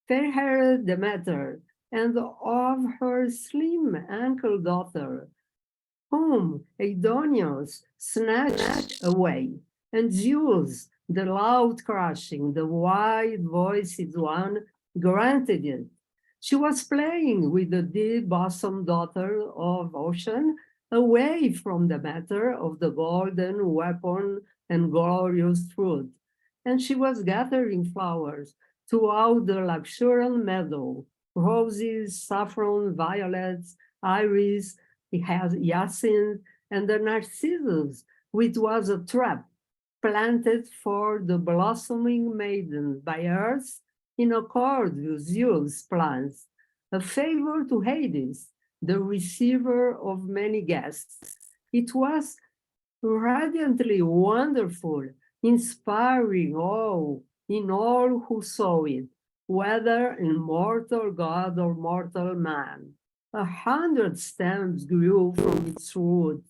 fair-haired Demeter, and of her slim ankle daughter, whom Aidoneus snatched away, and Zeus, the loud crushing, the wide-voiced one, granted it. She was playing with the deep-bosomed daughter of Ocean, away from the matter of the golden weapon and glorious fruit, and she was gathering flowers throughout the luxuriant meadow, roses, saffron, violets, iris, it has hyacinth and the narcissus, which was a trap planted for the blossoming maiden by Earth in accord with Zeus' plans, a favor to Hades, the receiver of many guests. It was radiantly wonderful, inspiring awe in all who saw it, whether in mortal god or mortal man. 100 stems grew from its root,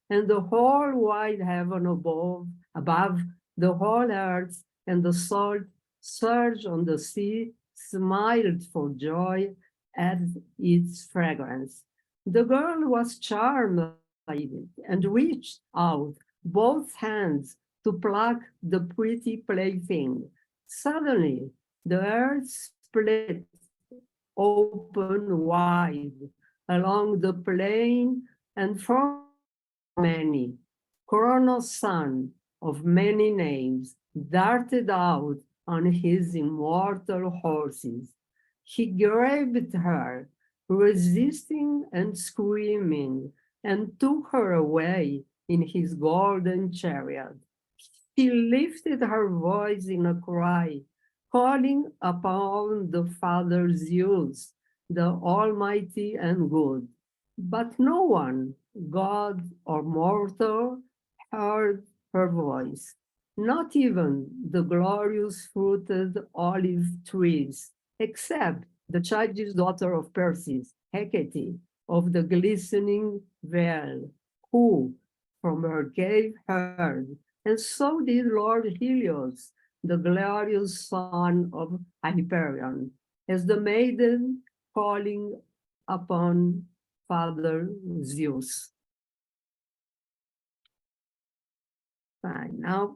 and the whole wide heaven above the whole earth and the salt surge on the sea smiled for joy at its fragrance. The girl was charmed by it and reached out both hands to pluck the pretty plaything. Suddenly, the earth split open wide along the plain, and from many, Cronos, son of many names, darted out on his immortal horses. He grabbed her, resisting and screaming, and took her away in his golden chariot. He lifted her voice in a cry, calling upon the Father Zeus, the Almighty and Good. But no one, God or mortal, heard her voice, not even the glorious fruited olive trees, except the childish daughter of Perseus, Hecate, of the glistening veil, who from her cave heard, and so did Lord Helios, the glorious son of Hyperion, as the maiden calling upon Father Zeus. Fine, now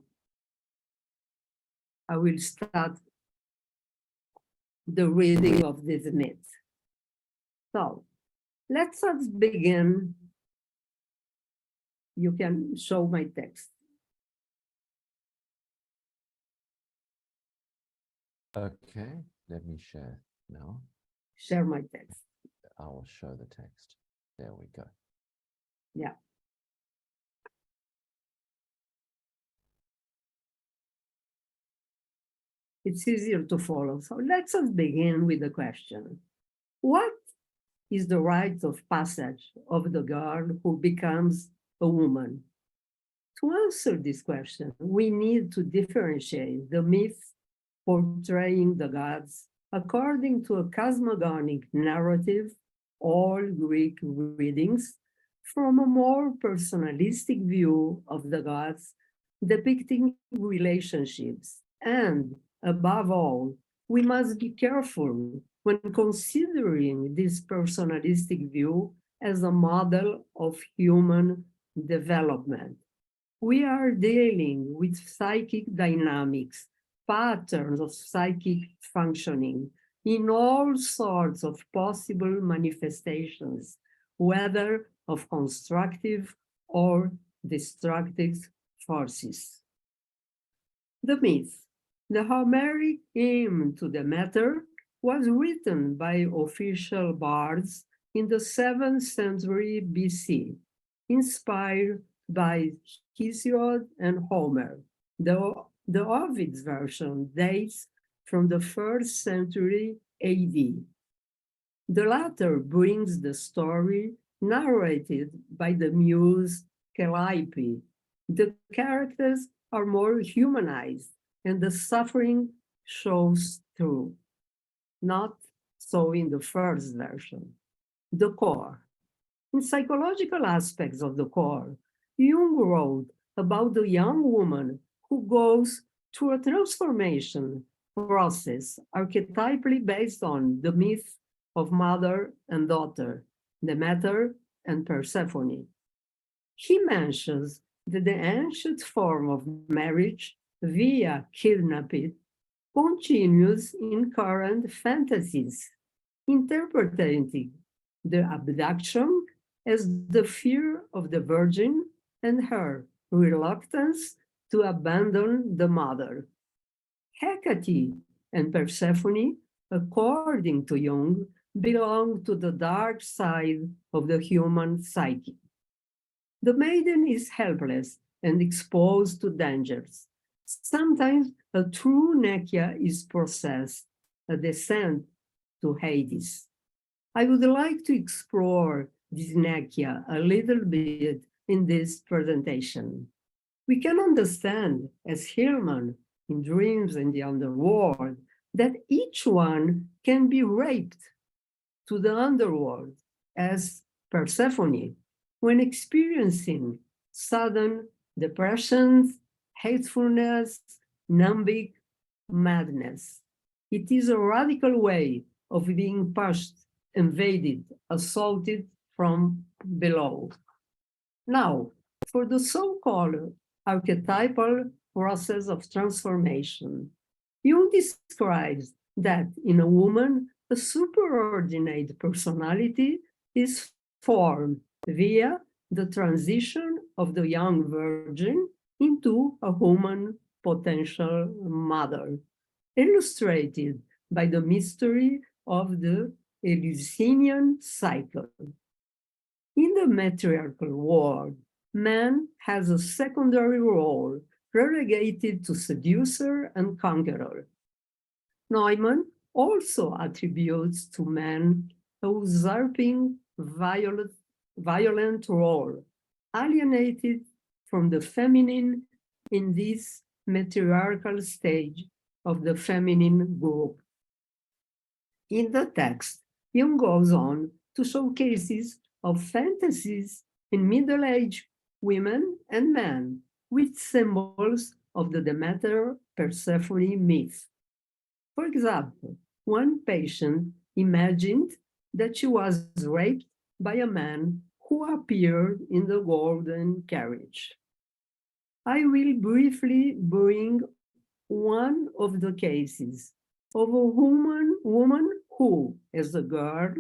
I will start the reading of this myth. So let's begin. You can show my text. Okay, let me share now. Share my text. I will show the text. There we go. Yeah. It's easier to follow. So let's begin with the question. What is the rite of passage of the girl who becomes a woman? To answer this question, we need to differentiate the myth portraying the gods according to a cosmogonic narrative, all Greek readings, from a more personalistic view of the gods, depicting relationships. And above all, we must be careful when considering this personalistic view as a model of human development. We are dealing with psychic dynamics, patterns of psychic functioning in all sorts of possible manifestations, whether of constructive or destructive forces. The myth, the Homeric hymn to Demeter, was written by official bards in the 7th century BC, inspired by Hesiod and Homer. The Ovid's version dates from the 1st century AD. The latter brings the story narrated by the muse Calliope. The characters are more humanized and the suffering shows through. Not so in the first version. The core. In psychological aspects of the core, Jung wrote about the young woman who goes through a transformation process archetypally based on the myth of mother and daughter, Demeter and Persephone. He mentions that the ancient form of marriage via kidnapping continues in current fantasies, interpreting the abduction as the fear of the virgin and her reluctance to abandon the mother. Hecate and Persephone, according to Jung, belong to the dark side of the human psyche. The maiden is helpless and exposed to dangers. Sometimes a true Nekia is processed, a descent to Hades. I would like to explore this Nekia a little bit in this presentation. We can understand, as Hillman in Dreams in the Underworld, that each one can be raped to the underworld, as Persephone, when experiencing sudden depression, hatefulness, numbic madness. It is a radical way of being pushed, invaded, assaulted from below. Now, for the so-called archetypal process of transformation, Jung describes that in a woman, a superordinate personality is formed via the transition of the young virgin into a human potential mother, illustrated by the mystery of the Eleusinian cycle. In the matriarchal world, man has a secondary role relegated to seducer and conqueror. Neumann also attributes to man a usurping violent role, alienated from the feminine in this matriarchal stage of the feminine group. In the text, Jung goes on to show cases of fantasies in middle-aged women and men with symbols of the Demeter Persephone myth. For example, one patient imagined that she was raped by a man who appeared in the golden carriage. I will briefly bring one of the cases of a woman who, as a girl,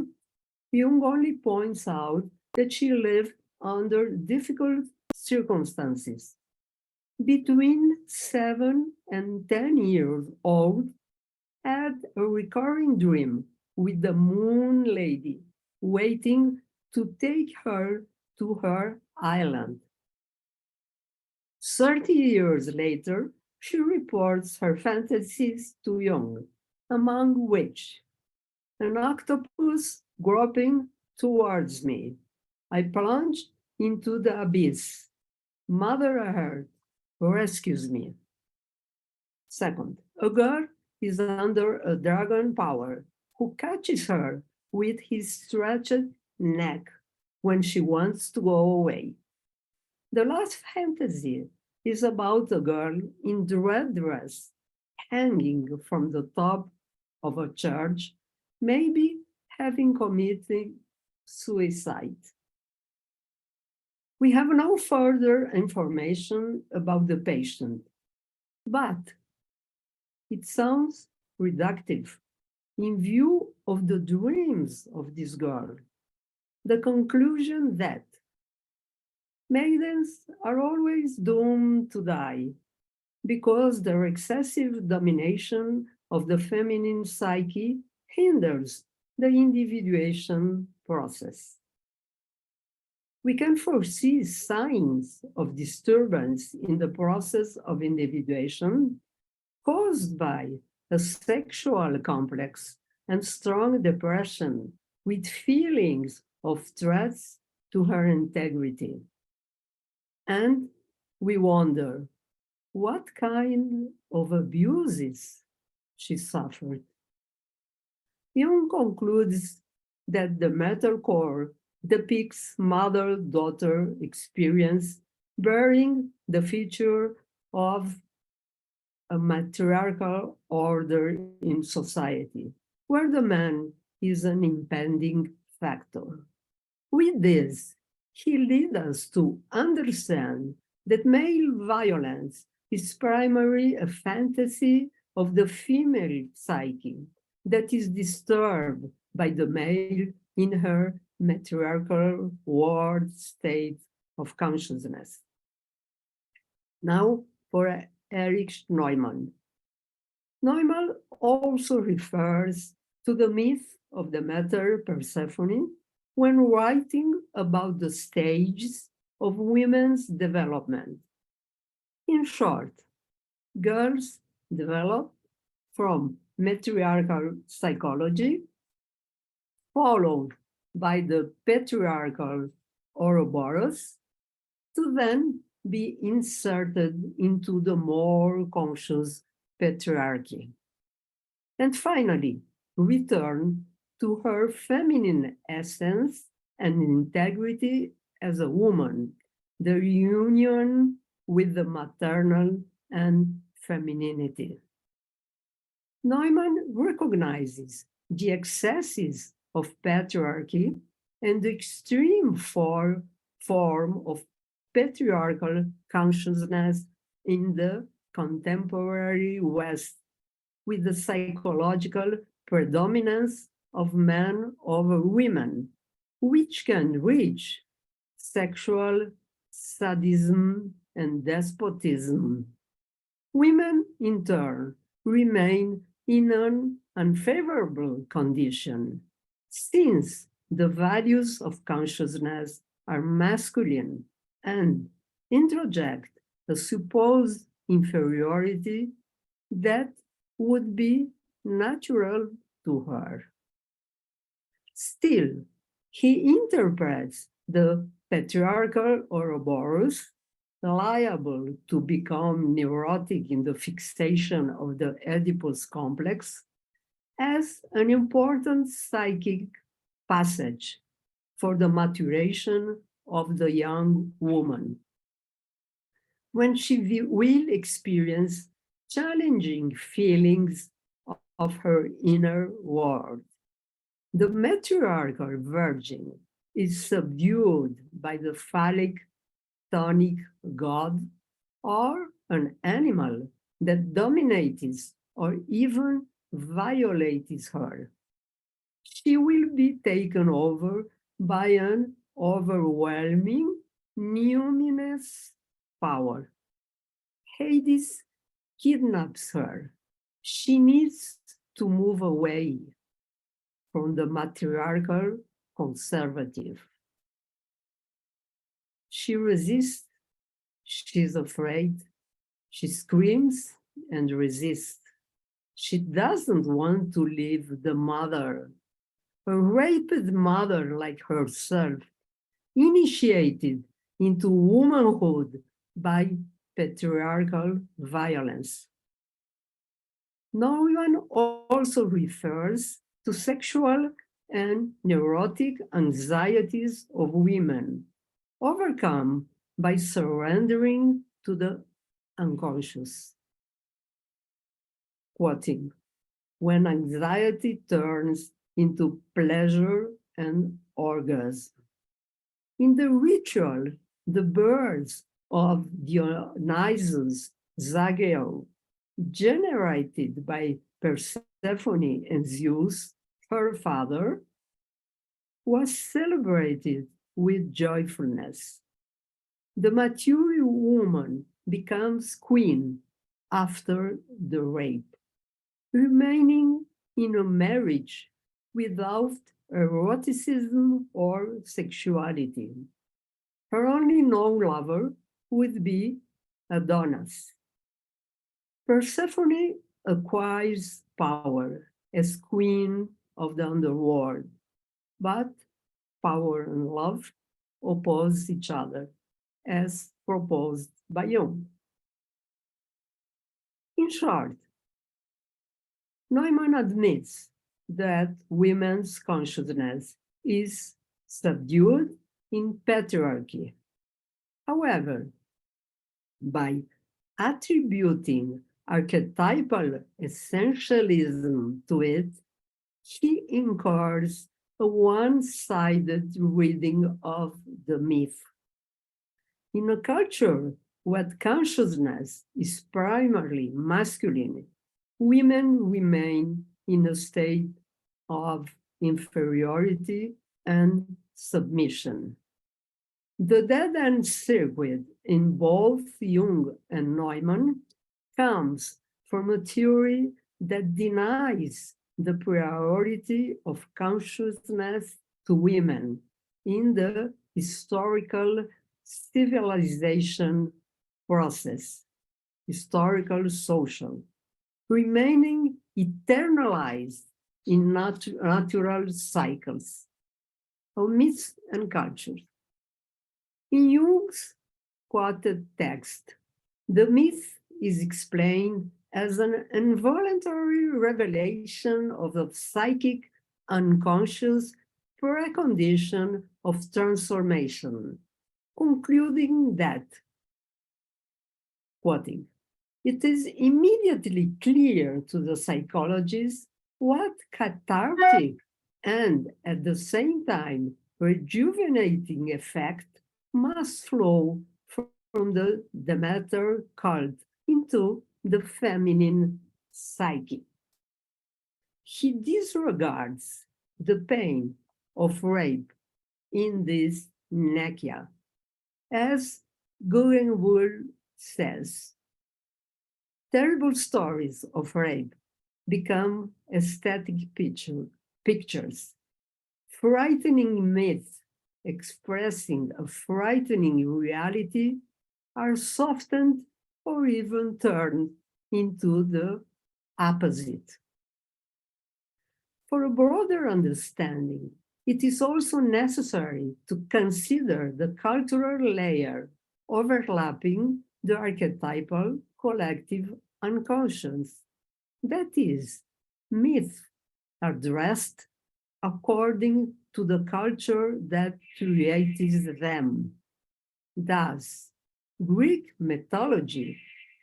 Jung only points out that she lived under difficult circumstances. Between 7 and 10 years old, had a recurring dream with the moon lady waiting to take her to her island. 30 years later, she reports her fantasies to Jung, among which an octopus groping towards me. I plunged into the abyss. Mother Earth rescues me. Second, a girl is under a dragon power who catches her with his stretched neck when she wants to go away. The last fantasy is about a girl in red dress hanging from the top of a church, maybe having committed suicide. We have no further information about the patient, but it sounds reductive in view of the dreams of this girl. The conclusion that maidens are always doomed to die because their excessive domination of the feminine psyche hinders the individuation process. We can foresee signs of disturbance in the process of individuation caused by a sexual complex and strong depression with feelings of threats to her integrity. And we wonder, what kind of abuses she suffered? Jung concludes that the metaphor depicts mother-daughter experience bearing the feature of a matriarchal order in society, where the man is an impending factor. With this, he leads us to understand that male violence is primarily a fantasy of the female psyche that is disturbed by the male in her matriarchal world state of consciousness. Now, for Erich Neumann. Neumann also refers to the myth of the matter Persephone when writing about the stages of women's development. In short, girls develop from matriarchal psychology, followed by the patriarchal Ouroboros, to then be inserted into the more conscious patriarchy. And finally, return to her feminine essence and integrity as a woman, the reunion with the maternal and femininity. Neumann recognizes the excesses of patriarchy and the extreme form of patriarchal consciousness in the contemporary West, with the psychological predominance of men over women, which can reach sexual sadism and despotism. Women, in turn, remain in an unfavorable condition, since the values of consciousness are masculine and introject a supposed inferiority that would be natural to her. Still, he interprets the patriarchal Ouroboros, liable to become neurotic in the fixation of the Oedipus complex, as an important psychic passage for the maturation of the young woman, when she will experience challenging feelings of her inner world. The matriarchal virgin is subdued by the phallic tonic god or an animal that dominates or even violates her. She will be taken over by an overwhelming, numinous power. Hades kidnaps her. She needs to move away from the matriarchal conservative. She resists, she's afraid, she screams and resists. She doesn't want to leave the mother, a raped mother like herself, initiated into womanhood by patriarchal violence. Neumann also refers to sexual and neurotic anxieties of women, overcome by surrendering to the unconscious. Quoting, when anxiety turns into pleasure and orgasm. In the ritual, the birds of Dionysus Zageo, generated by Persephone and Zeus, her father, was celebrated with joyfulness. The mature woman becomes queen after the rape, remaining in a marriage without eroticism or sexuality. Her only known lover would be Adonis. Persephone acquires power as queen of the underworld, but power and love oppose each other, as proposed by Jung. In short, Neumann admits that women's consciousness is subdued in patriarchy. However, by attributing archetypal essentialism to it, he incurs a one-sided reading of the myth. In a culture where consciousness is primarily masculine, women remain in a state of inferiority and submission. The dead-end circuit in both Jung and Neumann comes from a theory that denies the priority of consciousness to women in the historical civilization process, historical social, remaining eternalized in natural cycles of myths and cultures. In Jung's quoted text, the myth is explained as an involuntary revelation of the psychic unconscious precondition of transformation, concluding that, quoting, it is immediately clear to the psychologist what cathartic and at the same time rejuvenating effect must flow from the matter cult into the feminine psyche. He disregards the pain of rape in this Nekia. As Guggenheim says, terrible stories of rape become aesthetic pictures, frightening myths expressing a frightening reality are softened or even turned into the opposite. For a broader understanding, it is also necessary to consider the cultural layer overlapping the archetypal collective unconscious. That is, myths are dressed according to the culture that created them. Thus, Greek mythology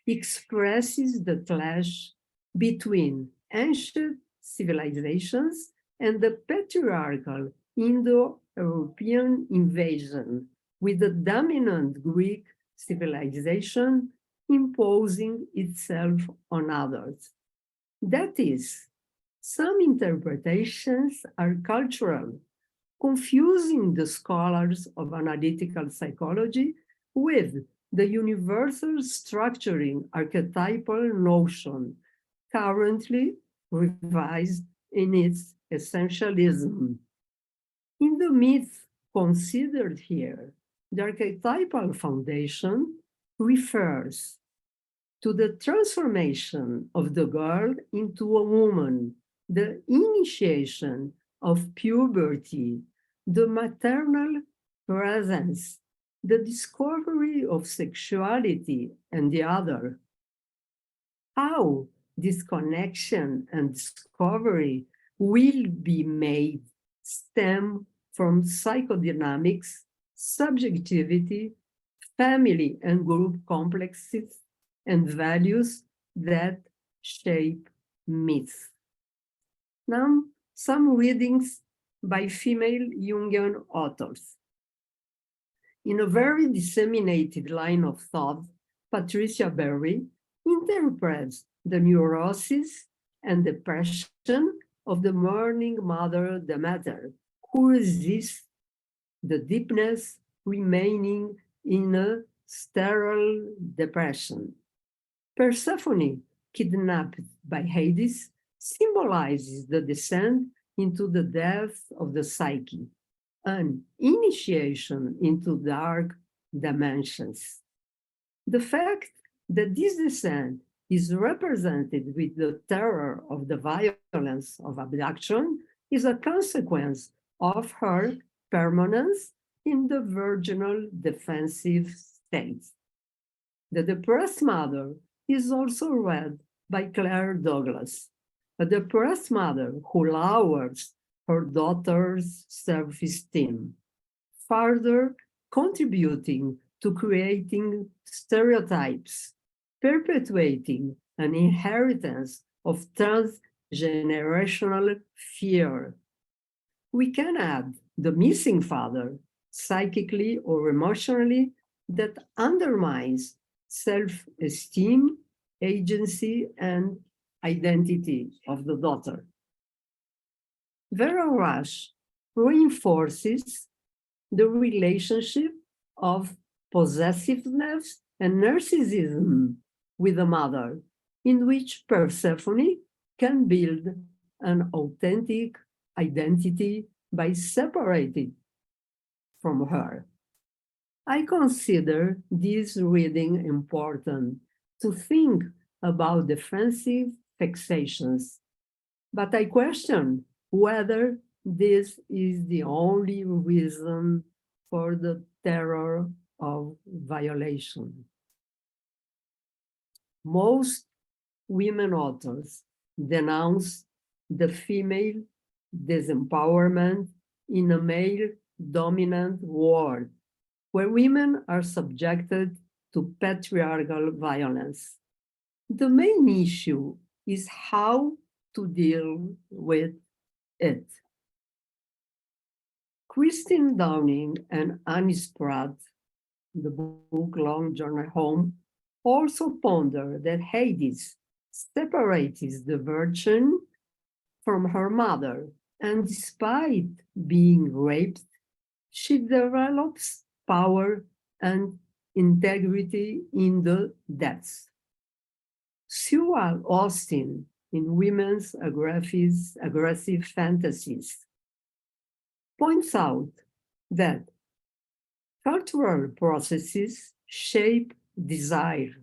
expresses the clash between ancient civilizations and the patriarchal Indo-European invasion, with the dominant Greek civilization imposing itself on others. That is, some interpretations are cultural, confusing the scholars of analytical psychology with the universal structuring archetypal notion, currently revised in its essentialism. In the myth considered here, the archetypal foundation refers to the transformation of the girl into a woman, the initiation of puberty, the maternal presence, the discovery of sexuality and the other. How this connection and discovery will be made stem from psychodynamics, subjectivity, family and group complexes, and values that shape myths. Now, some readings by female Jungian authors. In a very disseminated line of thought, Patricia Berry interprets the neurosis and depression of the mourning mother Demeter, who resists the deepness remaining in a sterile depression. Persephone, kidnapped by Hades, symbolizes the descent into the depths of the psyche, an initiation into dark dimensions. The fact that this descent is represented with the terror of the violence of abduction is a consequence of her permanence in the virginal defensive state. The depressed mother is also read by Claire Douglas, a depressed mother who lowers her daughter's self-esteem, further contributing to creating stereotypes, perpetuating an inheritance of transgenerational fear. We can add the missing father, psychically or emotionally, that undermines self esteem, agency, and identity of the daughter. Vera Rush reinforces the relationship of possessiveness and narcissism with the mother, in which Persephone can build an authentic identity by separating from her. I consider this reading important to think about defensive fixations, but I question whether this is the only reason for the terror of violation. Most women authors denounce the female disempowerment in a male dominant world where women are subjected to patriarchal violence. The main issue is how to deal with it. Christine Downing and Annie Spratt, the book Long Journey Home, also ponder that Hades separates the virgin from her mother, and despite being raped, she develops power and integrity in the depths. Sue Austin in Women's Aggressive Fantasies points out that cultural processes shape desire,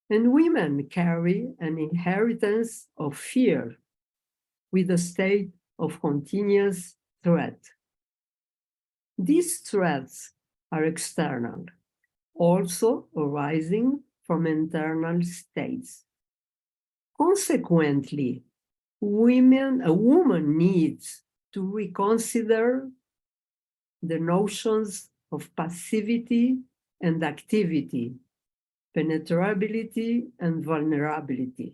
and women carry an inheritance of fear with a state of continuous threat. These threats are external, also arising from internal states. Consequently, a woman needs to reconsider the notions of passivity and activity, penetrability and vulnerability.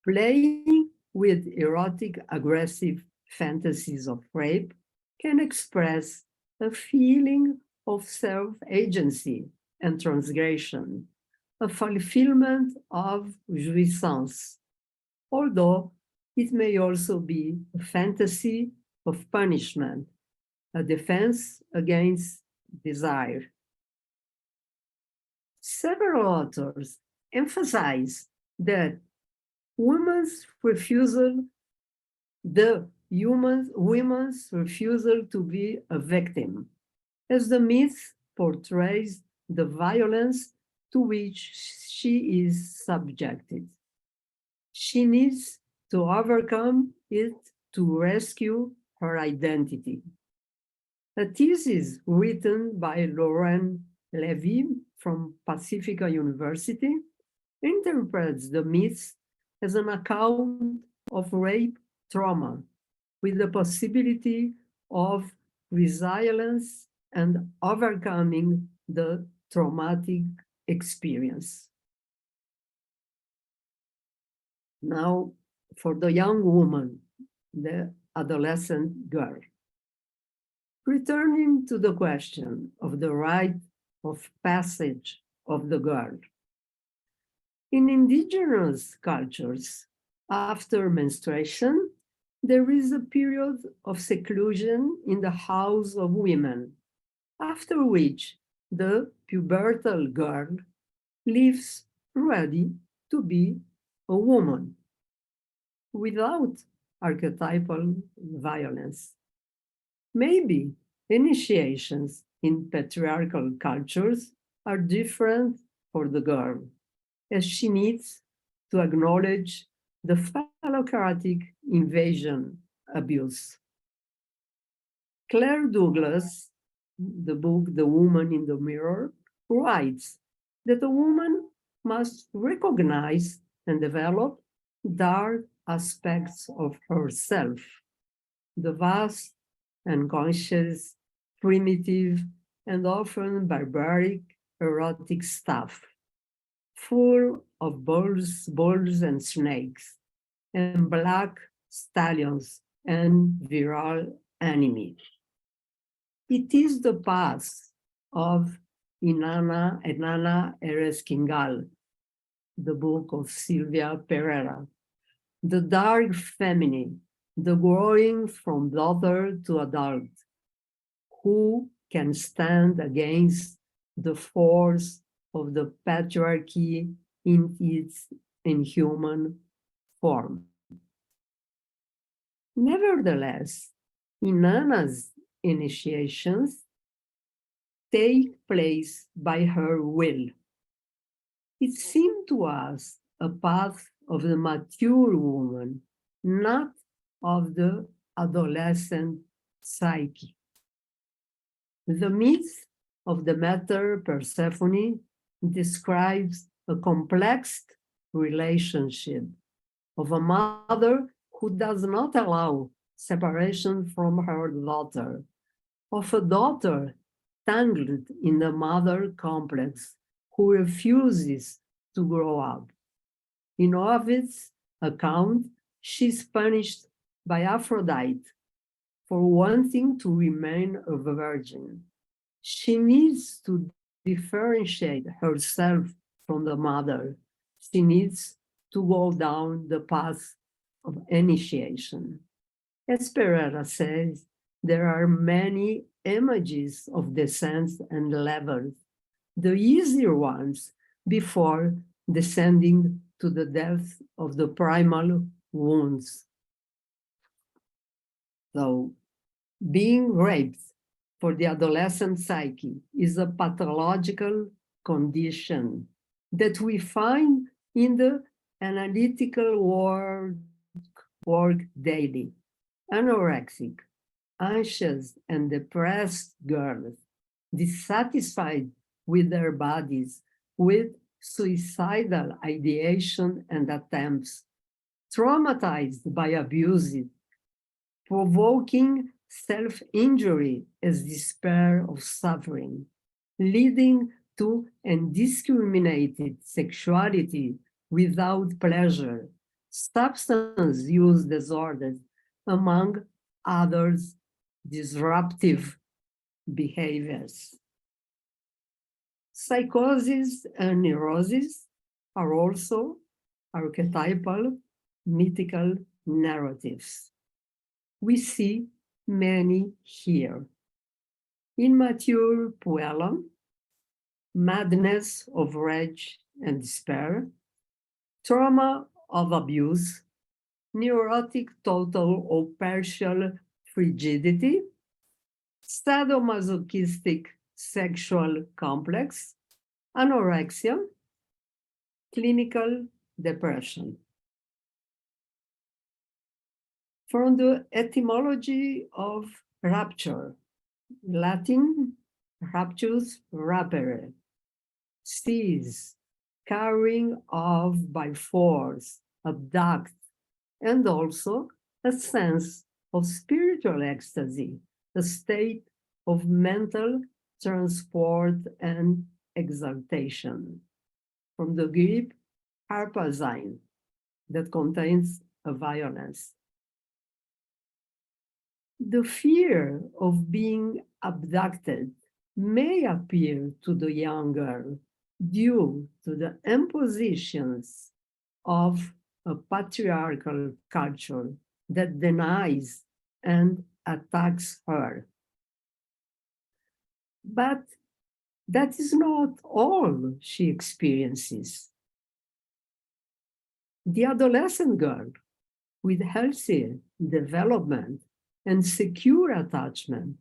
Playing with erotic, aggressive fantasies of rape can express a feeling of self agency and transgression, a fulfillment of jouissance, although it may also be a fantasy of punishment, a defense against desire. Several authors emphasize that women's refusal, women's refusal to be a victim, as the myth portrays the violence to which she is subjected. She needs to overcome it to rescue her identity. A thesis written by Lauren Levy from Pacifica University interprets the myth as an account of rape trauma with the possibility of resilience and overcoming the traumatic experience. Now, for the young woman, the adolescent girl. Returning to the question of the rite of passage of the girl. In indigenous cultures, after menstruation, there is a period of seclusion in the house of women, after which the pubertal girl lives ready to be a woman without archetypal violence. Maybe initiations in patriarchal cultures are different for the girl, as she needs to acknowledge the phallocratic invasion abuse. Claire Douglas, the book The Woman in the Mirror, writes that a woman must recognize and develop dark aspects of herself, the vast, unconscious, primitive, and often barbaric erotic stuff. full of bulls and snakes, and black stallions and virile enemies. It is the path of Inanna Ereskingal, the book of Silvia Pereira, the dark feminine, the growing from daughter to adult, who can stand against the force of the patriarchy in its inhuman form. Nevertheless, Inanna's initiations take place by her will. It seemed to us a path of the mature woman, not of the adolescent psyche. The myth of the matter Persephone describes a complex relationship of a mother who does not allow separation from her daughter, of a daughter tangled in the mother complex who refuses to grow up. In Ovid's account, she's punished by Aphrodite for wanting to remain a virgin. She needs to differentiate herself from the mother. She needs to go down the path of initiation. As Pereira says, there are many images of descents and levels, the easier ones before descending to the depth of the primal wounds. So, being raped for the adolescent psyche is a pathological condition that we find in the analytical work daily. Anorexic, anxious, and depressed girls, dissatisfied with their bodies, with suicidal ideation and attempts, traumatized by abuses, provoking self-injury as despair of suffering, leading to indiscriminated sexuality without pleasure, substance use disorders, among others, disruptive behaviors. Psychosis and neurosis are also archetypal, mythical narratives. We see many here. In Mathieu Puellan, madness of rage and despair, trauma of abuse, neurotic total or partial frigidity, sadomasochistic sexual complex, anorexia, clinical depression. From the etymology of rapture, Latin raptus rapere, seize, carrying off by force, abduct, and also a sense of spiritual ecstasy, a state of mental transport and exaltation. From the Greek harpazein, that contains a violence. The fear of being abducted may appear to the young girl due to the impositions of a patriarchal culture that denies and attacks her. But that is not all she experiences. The adolescent girl, with healthy development and secure attachment,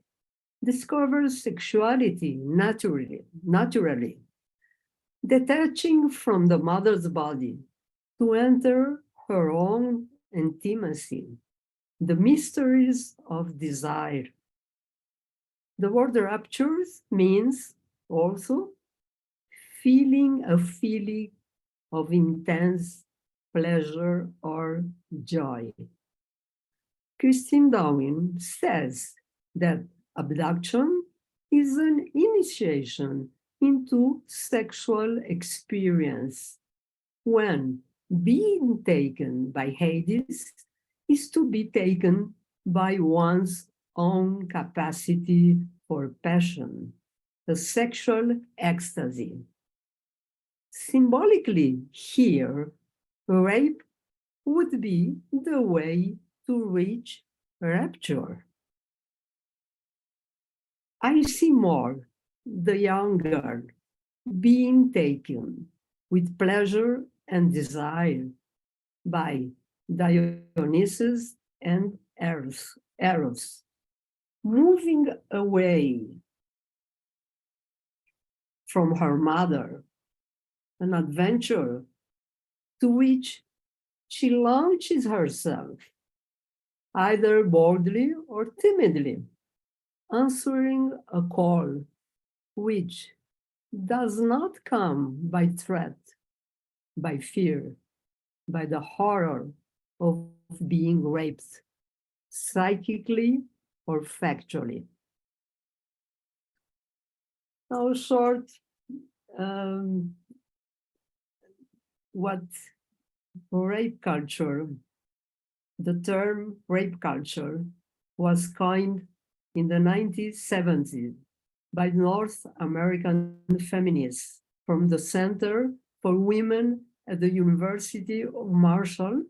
discovers sexuality naturally, detaching from the mother's body to enter her own intimacy, the mysteries of desire. The word raptures means also feeling a feeling of intense pleasure or joy. Christine Darwin says that abduction is an initiation into sexual experience when being taken by Hades is to be taken by one's own capacity for passion, a sexual ecstasy. Symbolically, here, rape would be the way to reach rapture. I see more the young girl being taken with pleasure and desire by Dionysus and Eros, moving away from her mother, an adventure to which she launches herself, either boldly or timidly, answering a call which does not come by threat, by fear, by the horror of being raped, psychically or factually. Now, short, um, what rape culture, the term rape culture was coined in the 1970s by North American feminists from the Center for Women at the University of Marshall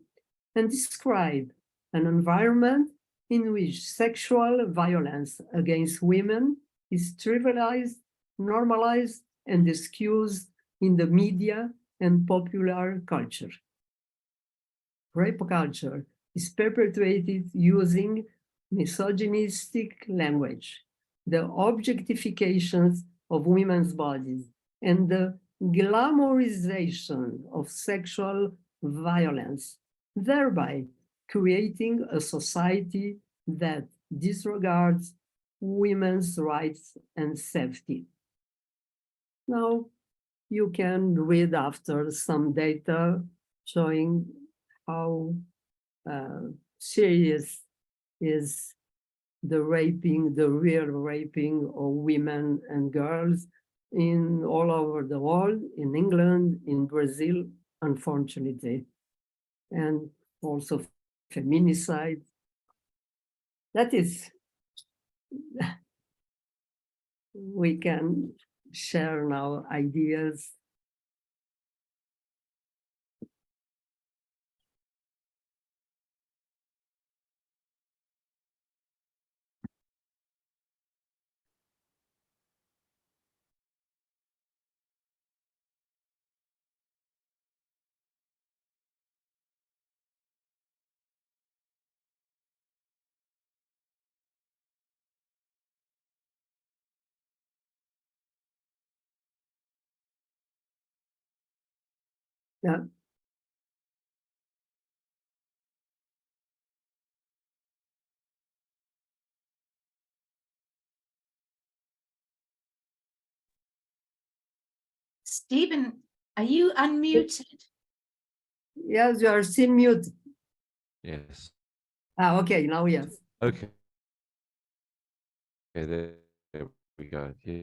and describe an environment in which sexual violence against women is trivialized, normalized, and excused in the media and popular culture. Rape culture is perpetuated using misogynistic language, the objectifications of women's bodies, and the glamorization of sexual violence, thereby creating a society that disregards women's rights and safety. Now, you can read after some data showing how serious is the raping, the real raping of women and girls in all over the world, in England, in Brazil, unfortunately, and also feminicide. That is, we can share now ideas. Yeah. Stephen, are you unmuted? Yes, you are still mute. Yes. Okay, now yes. Okay. Okay, there we go. Yeah.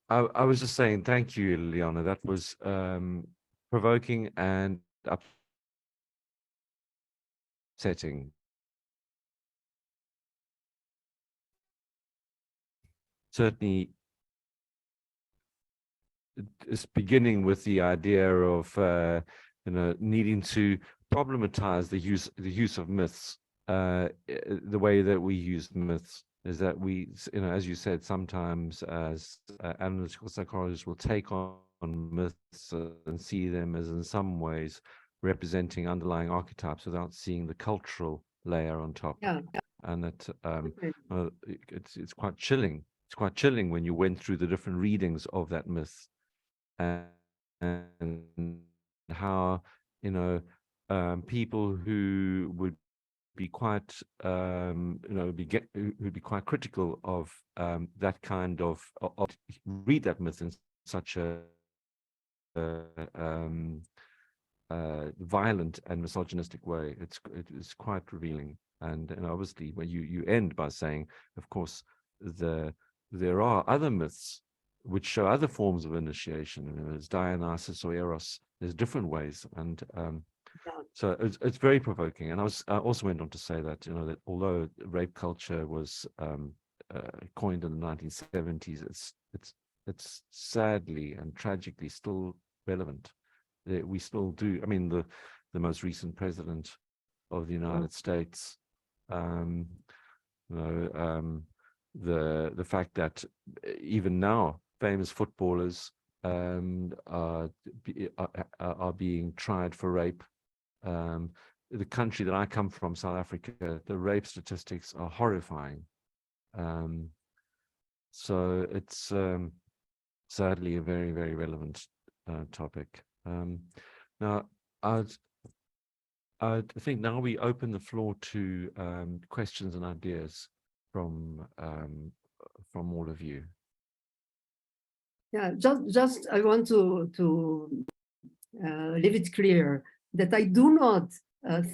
I was just saying thank you, Liliana. That was provoking and upsetting. Certainly, it's beginning with the idea of needing to problematize the use of myths. The way that we use myths is that we, as you said, sometimes as analytical psychologists will take on myths and see them as in some ways representing underlying archetypes without seeing the cultural layer on top. Yeah. And that Okay. it's quite chilling. It's quite chilling when you went through the different readings of that myth and how people who would be quite who'd be quite critical of that kind of read that myth in such a violent and misogynistic way. It's quite revealing. And obviously, when you end by saying, of course, there are other myths which show other forms of initiation. You know, there's Dionysus or Eros. There's different ways, and so it's very provoking. And I also went on to say that, you know, that although rape culture was coined in the 1970s, it's sadly and tragically still relevant. We still do. I mean, the most recent president of the United States, you know, the fact that even now famous footballers are being tried for rape. The country that I come from, South Africa, the rape statistics are horrifying. So it's sadly a very, very relevant topic. Now, I think now we open the floor to questions and ideas from all of you. Yeah, just I want to leave it clear that I do not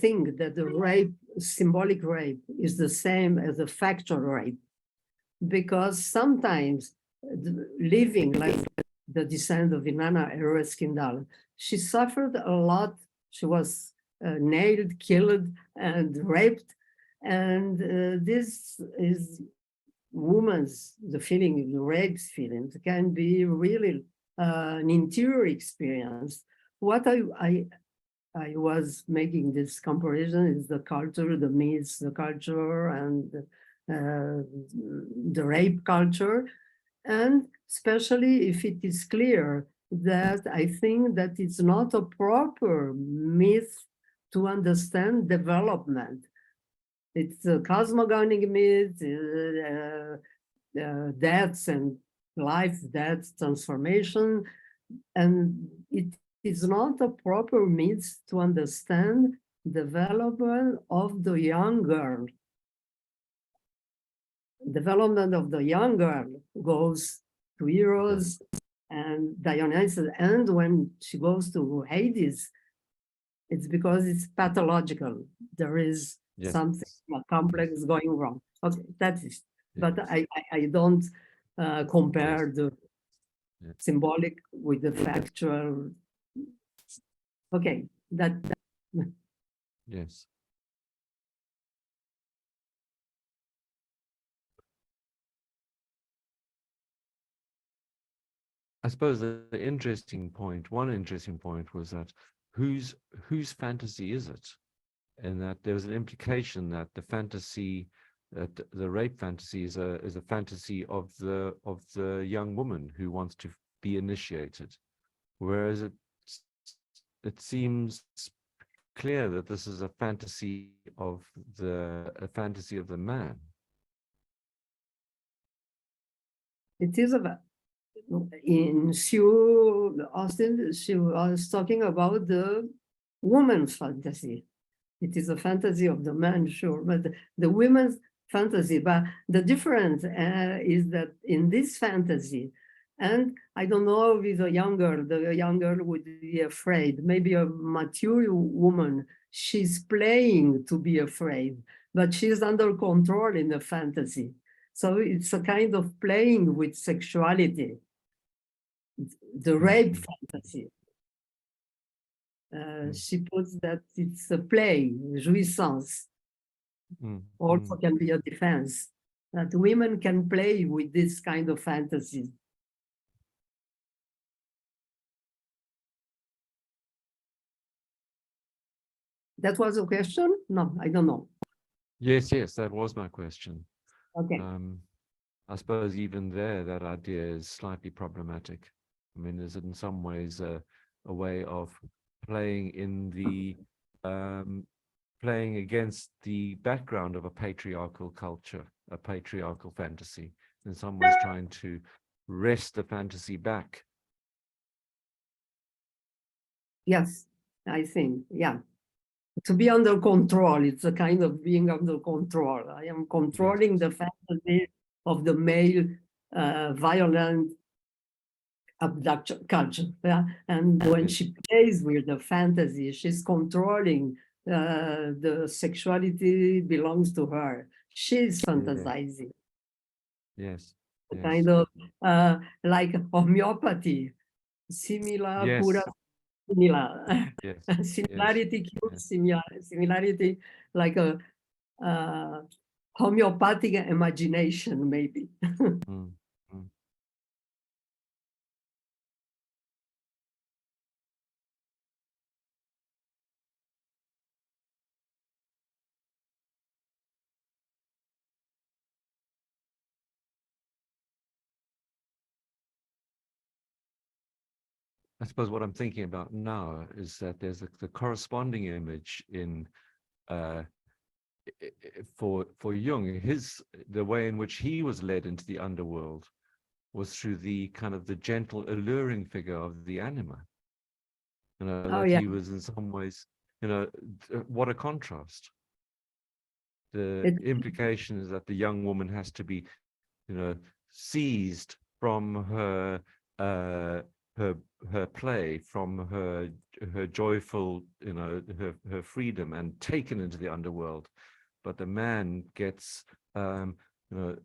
think that the rape, symbolic rape, is the same as a factual rape, because sometimes living like the descendant of Inanna Ereskindal, she suffered a lot. She was nailed, killed, and raped, and this is woman's, the feeling, the rape's feelings can be really an interior experience. What I was making this comparison is the culture, the myths, the culture, and the rape culture. And especially if it is clear that I think that it's not a proper myth to understand development. It's a cosmogonic myth, deaths and life, death, transformation, and it is not a proper myth to understand development of the young girl. Development of the young girl goes to Eros and Dionysus, and when she goes to Hades, it's because it's pathological. There is something complex going wrong. Okay, that's it. But I don't compare the symbolic with the factual. Okay, that. Yes. I suppose the interesting point, one interesting point, was that whose fantasy is it? And that there was an implication that the fantasy, that the rape fantasy is a fantasy of the young woman who wants to be initiated, whereas it seems clear that this is a fantasy of the man. It is in Sue Austin, she was talking about the woman's fantasy. It is a fantasy of the man, sure, but the women's fantasy. But the difference is that in this fantasy, and I don't know with the young girl would be afraid. Maybe a mature woman, she's playing to be afraid, but she's under control in the fantasy. So it's a kind of playing with sexuality. The rape fantasy. She puts that it's a play, jouissance. Also can be a defense. That women can play with this kind of fantasy. That was a question? No, I don't know. Yes, that was my question. Okay. I suppose even there, that idea is slightly problematic. I mean, is it in some ways a way of playing in the playing against the background of a patriarchal culture, a patriarchal fantasy, in some ways trying to wrest the fantasy back? Yes, I think, yeah. To be under control, it's a kind of being under control. I am controlling the fantasy of the male violent abduction culture. Yeah? And when she plays with the fantasy, she's controlling the sexuality belongs to her. She's Yeah. fantasizing, Yes. Yes. kind of like homeopathy, similar, pura, Yes. similar. Yes. Similarity Yes. cures similarity, like a homeopathic imagination, maybe. Mm, mm. I suppose what I'm thinking about now is that there's the corresponding image in uh, for Jung. The way in which he was led into the underworld was through the kind of the gentle, alluring figure of the anima. Oh, That yeah. he was in some ways, what a contrast. The It, implication is that the young woman has to be, seized from uh, her her play, from her joyful, her freedom, and taken into the underworld. But the man gets,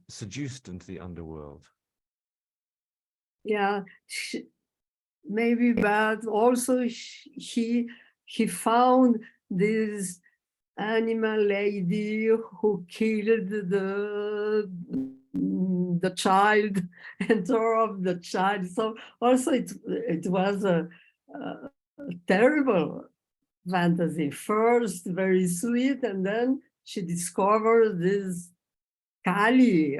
seduced into the underworld. yeah, maybe, but also he found this animal lady who killed the child and tore off the child. So also it was a terrible fantasy. First very sweet, and then she discovered this Kali,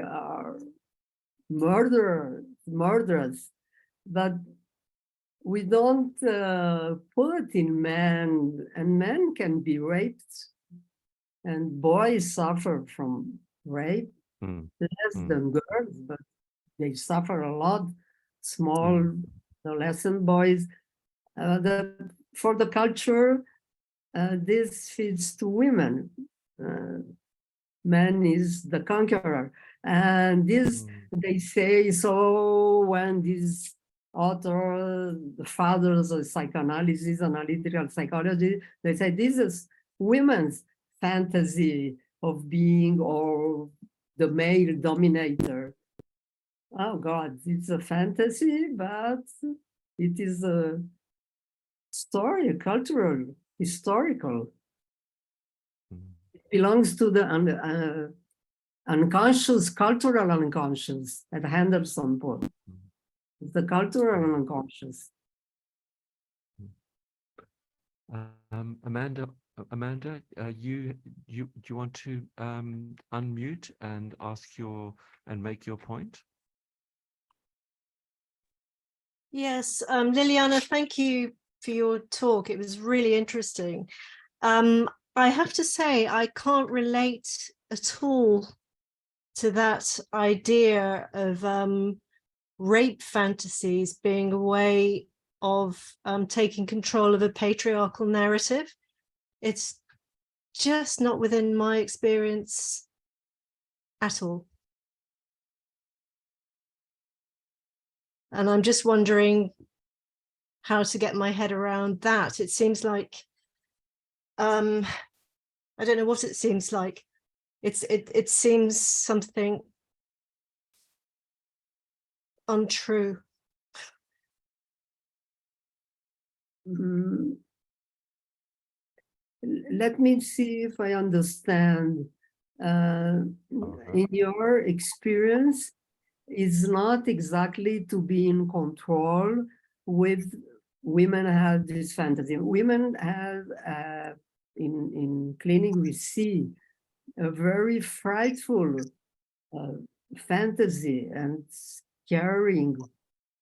murderers. But we don't put in men, and men can be raped, and boys suffer from rape Mm, less mm, than girls, but they suffer a lot. Small mm, adolescent boys. For the culture, this fits to women. Uh, Man is the conqueror, and this mm, they say so when this author, the fathers of psychoanalysis, analytical psychology, they say this is women's fantasy of being or the male dominator. Oh God, it's a fantasy, but it is a story, cultural, historical. mm, It belongs to the unconscious, cultural unconscious at Henderson put. mm, It's the cultural mm. unconscious. Amanda, do you want to unmute and and make your point? Yes, Liliana, thank you for your talk. It was really interesting. I have to say, I can't relate at all to that idea of rape fantasies being a way of taking control of a patriarchal narrative. It's just not within my experience at all. And I'm just wondering how to get my head around that. It seems like, I don't know what it seems like. It seems something untrue. Mm, Let me see if I understand. In your experience, it's not exactly to be in control with women have this fantasy. Women have, in clinic, we see a very frightful fantasy and scaring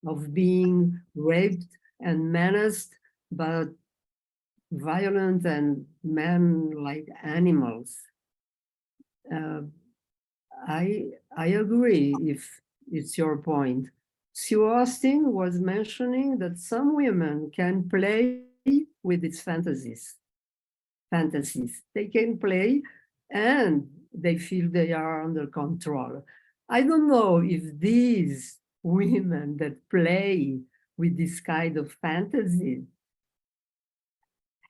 of being raped and menaced by violent and men like animals. Uh, I agree if it's your point. Sue Austin was mentioning that some women can play with its fantasies. They can play and they feel they are under control. I don't know if these women that play with this kind of fantasy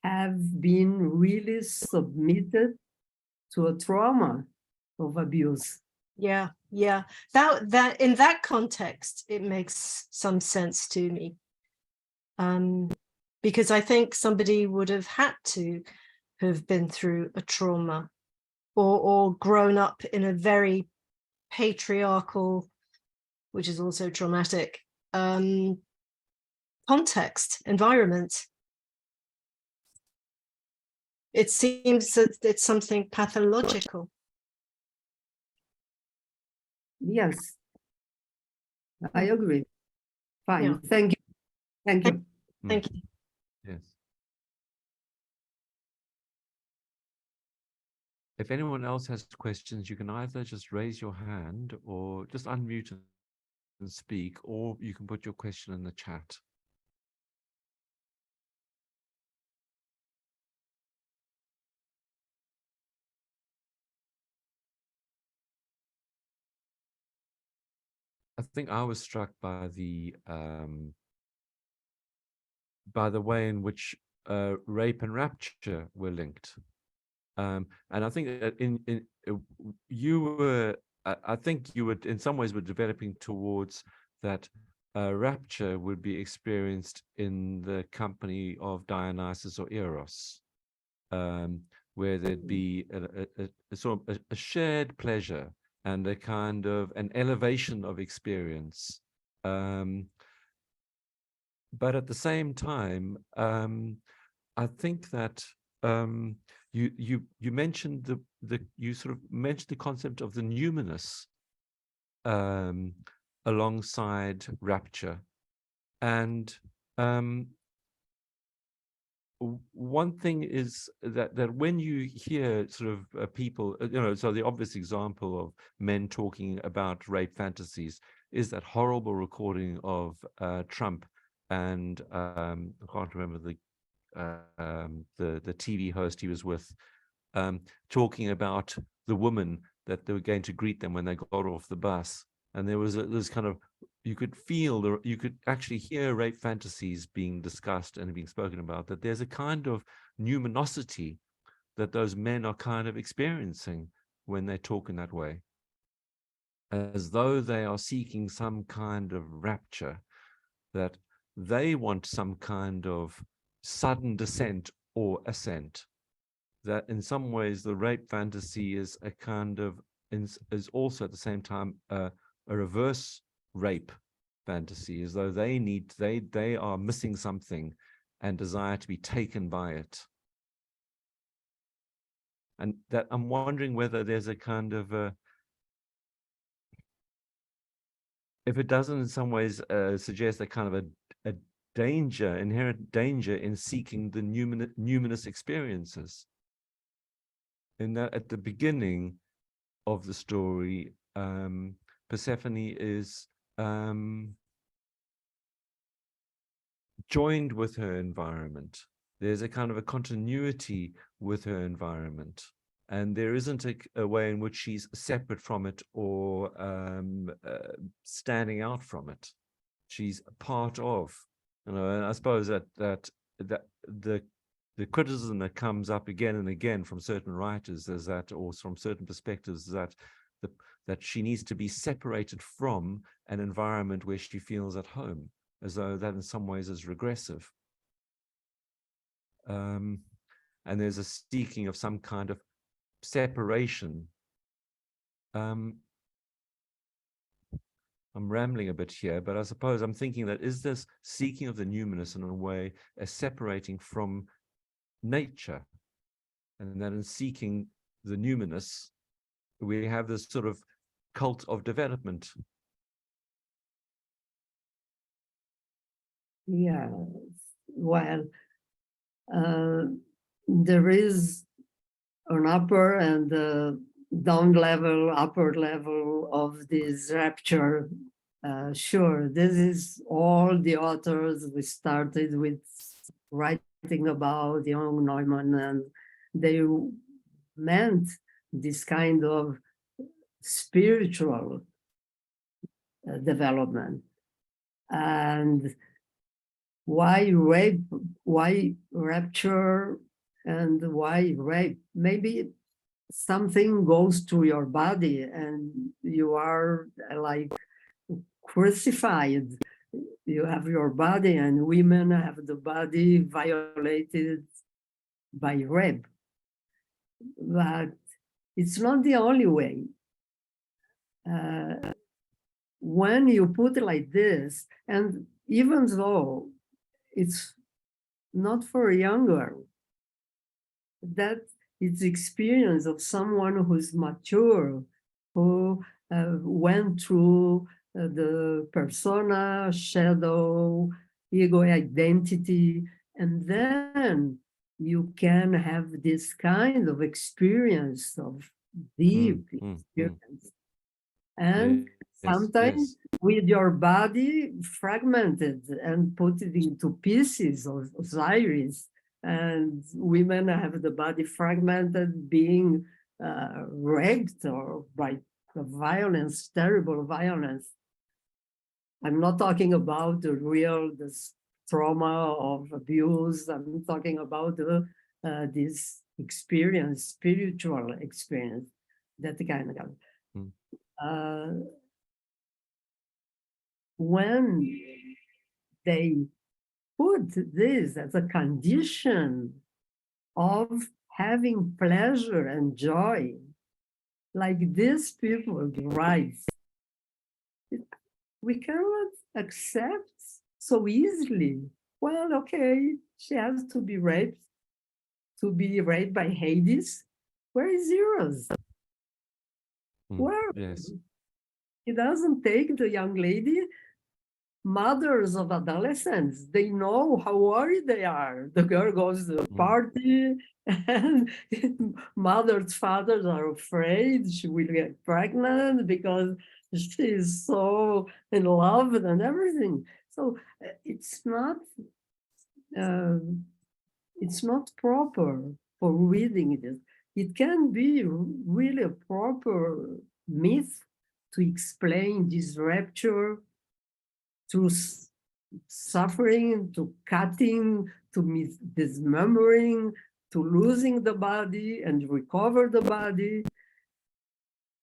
have been really submitted to a trauma of abuse. Yeah, yeah. That in that context, it makes some sense to me. Because I think somebody would have had to have been through a trauma or grown up in a very patriarchal, which is also traumatic, context, environment. It seems that it's something pathological. Yes, I agree. Fine. Yeah. Thank you. Thank you. Thank you. Yes. If anyone else has questions, you can either just raise your hand or just unmute and speak, or you can put your question in the chat. I think I was struck by the way in which rape and rapture were linked. And I think that you were, I think you would, in some ways, were developing towards that rapture would be experienced in the company of Dionysus or Eros, where there'd be a sort of a shared pleasure and a kind of an elevation of experience. But at the same time, I think that you mentioned you sort of mentioned the concept of the numinous alongside rapture, and one thing is that when you hear sort of people, so the obvious example of men talking about rape fantasies is that horrible recording of Trump and I can't remember the TV host he was with, talking about the woman that they were going to greet them when they got off the bus, and there was this kind of, you could feel, you could actually hear rape fantasies being discussed and being spoken about, that there's a kind of numinosity that those men are kind of experiencing when they talk in that way, as though they are seeking some kind of rapture, that they want some kind of sudden descent or ascent, that in some ways the rape fantasy is a kind of, is also at the same time a reverse rape fantasy, as though they are missing something and desire to be taken by it. And that I'm wondering whether there's a kind of if it doesn't in some ways suggest a kind of a danger, inherent danger in seeking the numinous experiences. In that at the beginning of the story, Persephone is joined with her environment. There's a kind of a continuity with her environment, and there isn't a way in which she's separate from it or standing out from it. She's a part of, and I suppose that the criticism that comes up again and again from certain writers is that, or from certain perspectives, that that she needs to be separated from an environment where she feels at home, as though that in some ways is regressive. And there's a seeking of some kind of separation. I'm rambling a bit here, but I suppose I'm thinking that is this seeking of the numinous in a way a separating from nature, and that in seeking the numinous, we have this sort of cult of development. Yeah, well, there is an upper and down level, upper level of this rapture. Sure, this is all the authors we started with writing about, young Neumann, and they meant this kind of spiritual development. And why rape, why rapture, and why rape? Maybe something goes to your body and you are like crucified. You have your body, and women have the body violated by rape. But it's not the only way. When you put it like this, and even though it's not for a young girl, that it's experience of someone who's mature, who went through the persona, shadow, ego identity, and then you can have this kind of experience of deep experience. And sometimes with your body fragmented and put it into pieces of Osiris. And women have the body fragmented, being raped or by violence, terrible violence. I'm not talking about the real trauma of abuse. I'm talking about this experience, spiritual experience, that kind of. When they put this as a condition of having pleasure and joy, like these people derive, we cannot accept so easily. Well, okay, she has to be raped by Hades. Where is Eros? Where? Yes. He doesn't take the young lady. Mothers of adolescents, they know how worried they are. The girl goes to the party, and mothers, fathers are afraid she will get pregnant because she is so in love and everything. So it's not proper for reading this. It can be really a proper myth to explain this rapture through suffering, to cutting, to dismembering, to losing the body and recover the body,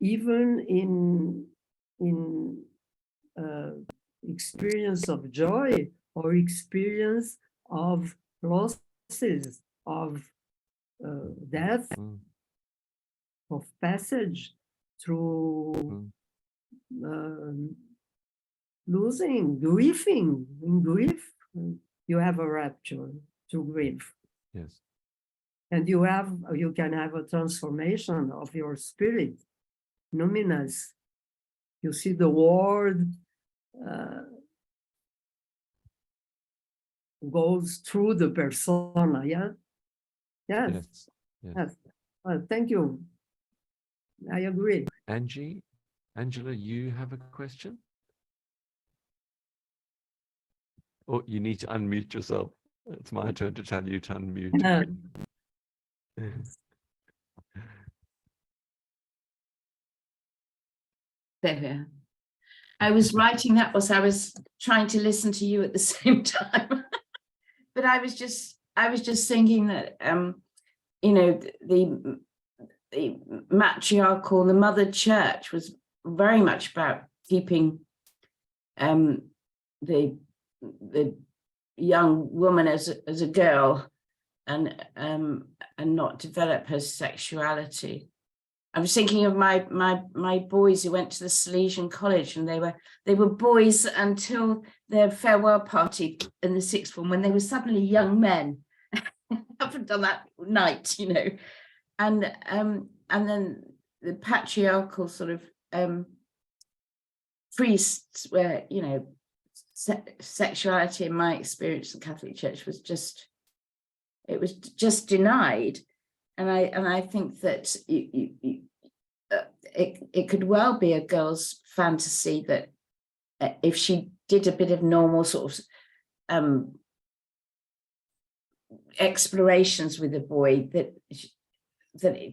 even in experience of joy or experience of losses, of death, of passage through losing, grieving. In grief, you have a rapture to grieve. Yes. And you can have a transformation of your spirit, numinous. You see the world goes through the persona, yeah? Yes. Yes. Well, thank you. I agree. Angela, you have a question? Oh, you need to unmute yourself. It's my turn to tell you to unmute. There we are. I was writing that whilst I was trying to listen to you at the same time. But I was just thinking that the matriarchal, the mother church was very much about keeping the young woman as a girl and not develop her sexuality. I was thinking of my boys who went to the Salesian College, and they were boys until their farewell party in the sixth form, when they were suddenly young men. Haven't done that night, and then the patriarchal sort of priests, where sexuality, in my experience in the Catholic Church, was just denied. And I think that it could well be a girl's fantasy that if she did a bit of normal sort of explorations with a boy, that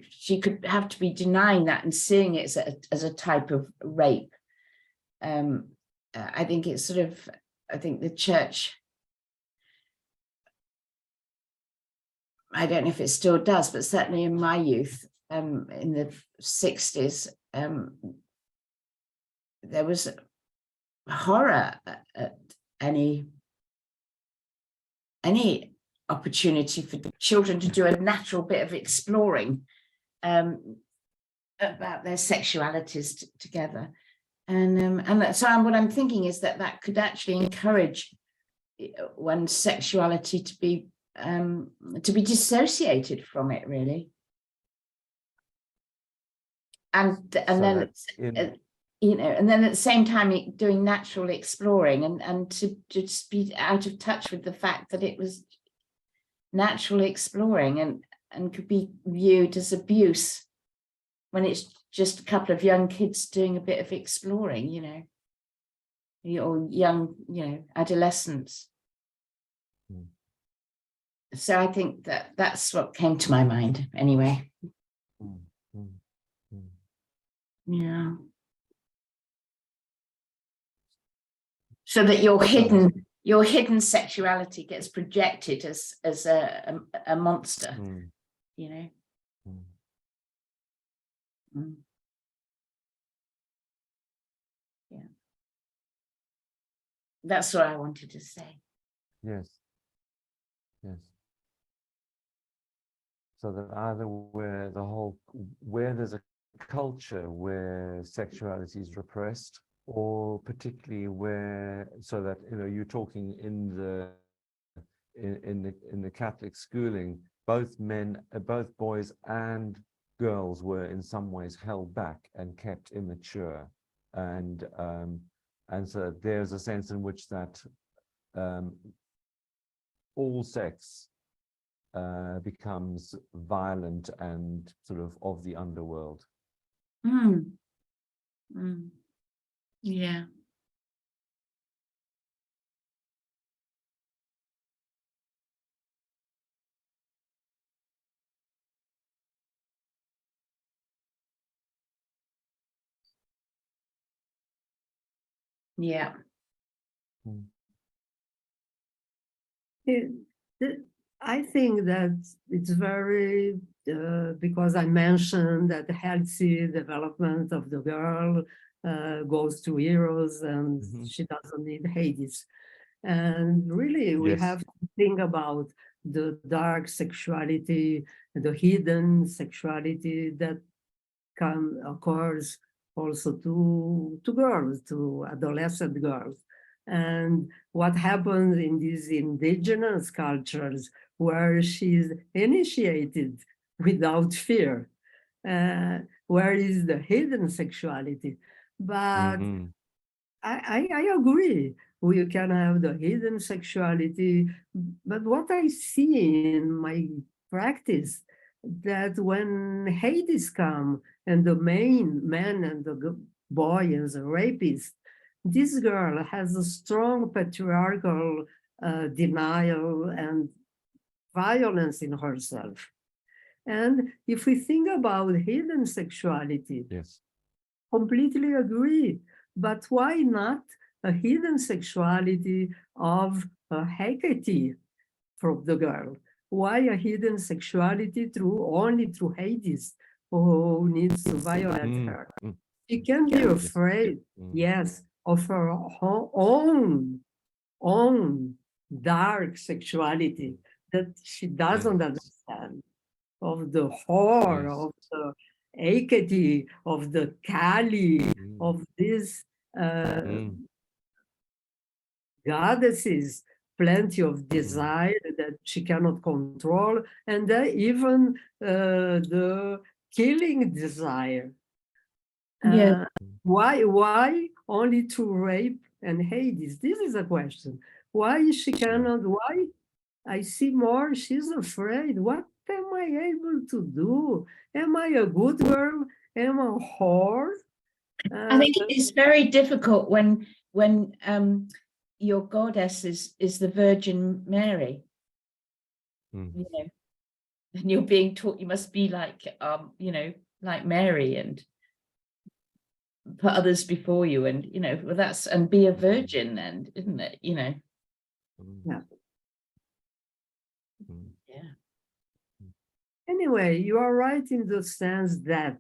she could have to be denying that and seeing it as a type of rape. I think it's sort of, I think the church I don't know if it still does, but certainly in my youth, in the 60s, there was horror at any opportunity for children to do a natural bit of exploring about their sexualities together. And so what I'm thinking is that could actually encourage one's sexuality to be dissociated from it, really. And So then that in- you know, and then at the same time doing natural exploring and to just be out of touch with the fact that it was natural exploring and could be viewed as abuse when it's just a couple of young kids doing a bit of exploring, you know, or young, you know, adolescents. Mm. So I think that's what came to my mind anyway. Mm, mm, mm. Yeah. So that your hidden sexuality gets projected as a monster, you know. Mm. Mm. Yeah. That's what I wanted to say. Yes. Yes. So that either where there's a culture where sexuality is repressed, or particularly where, so that, you know, you're talking in the Catholic schooling, both boys and girls were in some ways held back and kept immature, and so there's a sense in which that all sex becomes violent and sort of the underworld. Mm. Mm. Yeah. Yeah. Mm. I think that it's very, because I mentioned that the healthy development of the girl goes to heroes and she doesn't need Hades. And really, we Yes. have to think about the dark sexuality, the hidden sexuality that occurs also to girls, to adolescent girls. And what happens in these indigenous cultures where she's initiated without fear, where is the hidden sexuality? But Mhm. I agree. We can have the hidden sexuality, but what I see in my practice, that when Hades come and the main man and the boy is a rapist, this girl has a strong patriarchal denial and violence in herself. And if we think about hidden sexuality, Yes. completely agree. But why not a hidden sexuality of Hecate from the girl? Why a hidden sexuality only through Hades, who needs to violate Mm, her? mm, She can be Yes. afraid, Mm, yes, of her own dark sexuality that she doesn't understand, of the horror, Yes. of the Hecate, of the Kali, Mm, of these mm, goddesses, plenty of desire that she cannot control, and then even the killing desire. Yeah. Why only to rape and Hades? This is a question. Why she cannot, why I see more, she's afraid. What am I able to do? Am I a good girl? Am I a whore? I think it's very difficult when your goddess is the Virgin Mary, mm, you know, and you're being taught you must be like you know, like Mary and put others before you, and you know, well, that's and be a virgin, and isn't it, you know? mm, Yeah. mm. Yeah. Anyway, you are right in the sense that,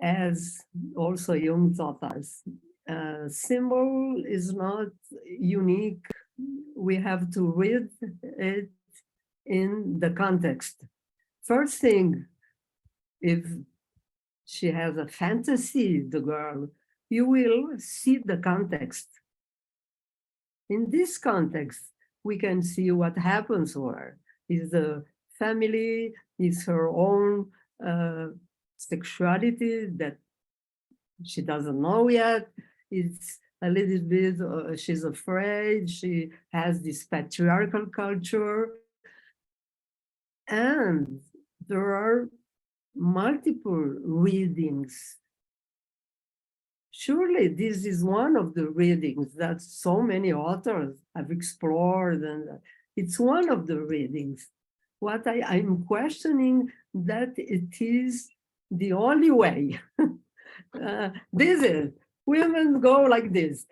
as also Jung taught us, symbol is not unique. We have to read it in the context. First thing, if she has a fantasy, the girl, you will see the context. In this context, we can see what happens to her. Is the family, is her own sexuality that she doesn't know yet. It's a little bit, she's afraid, she has this patriarchal culture. And there are multiple readings. Surely this is one of the readings that so many authors have explored, and it's one of the readings. What I'm questioning that it is the only way. This is, women go like this.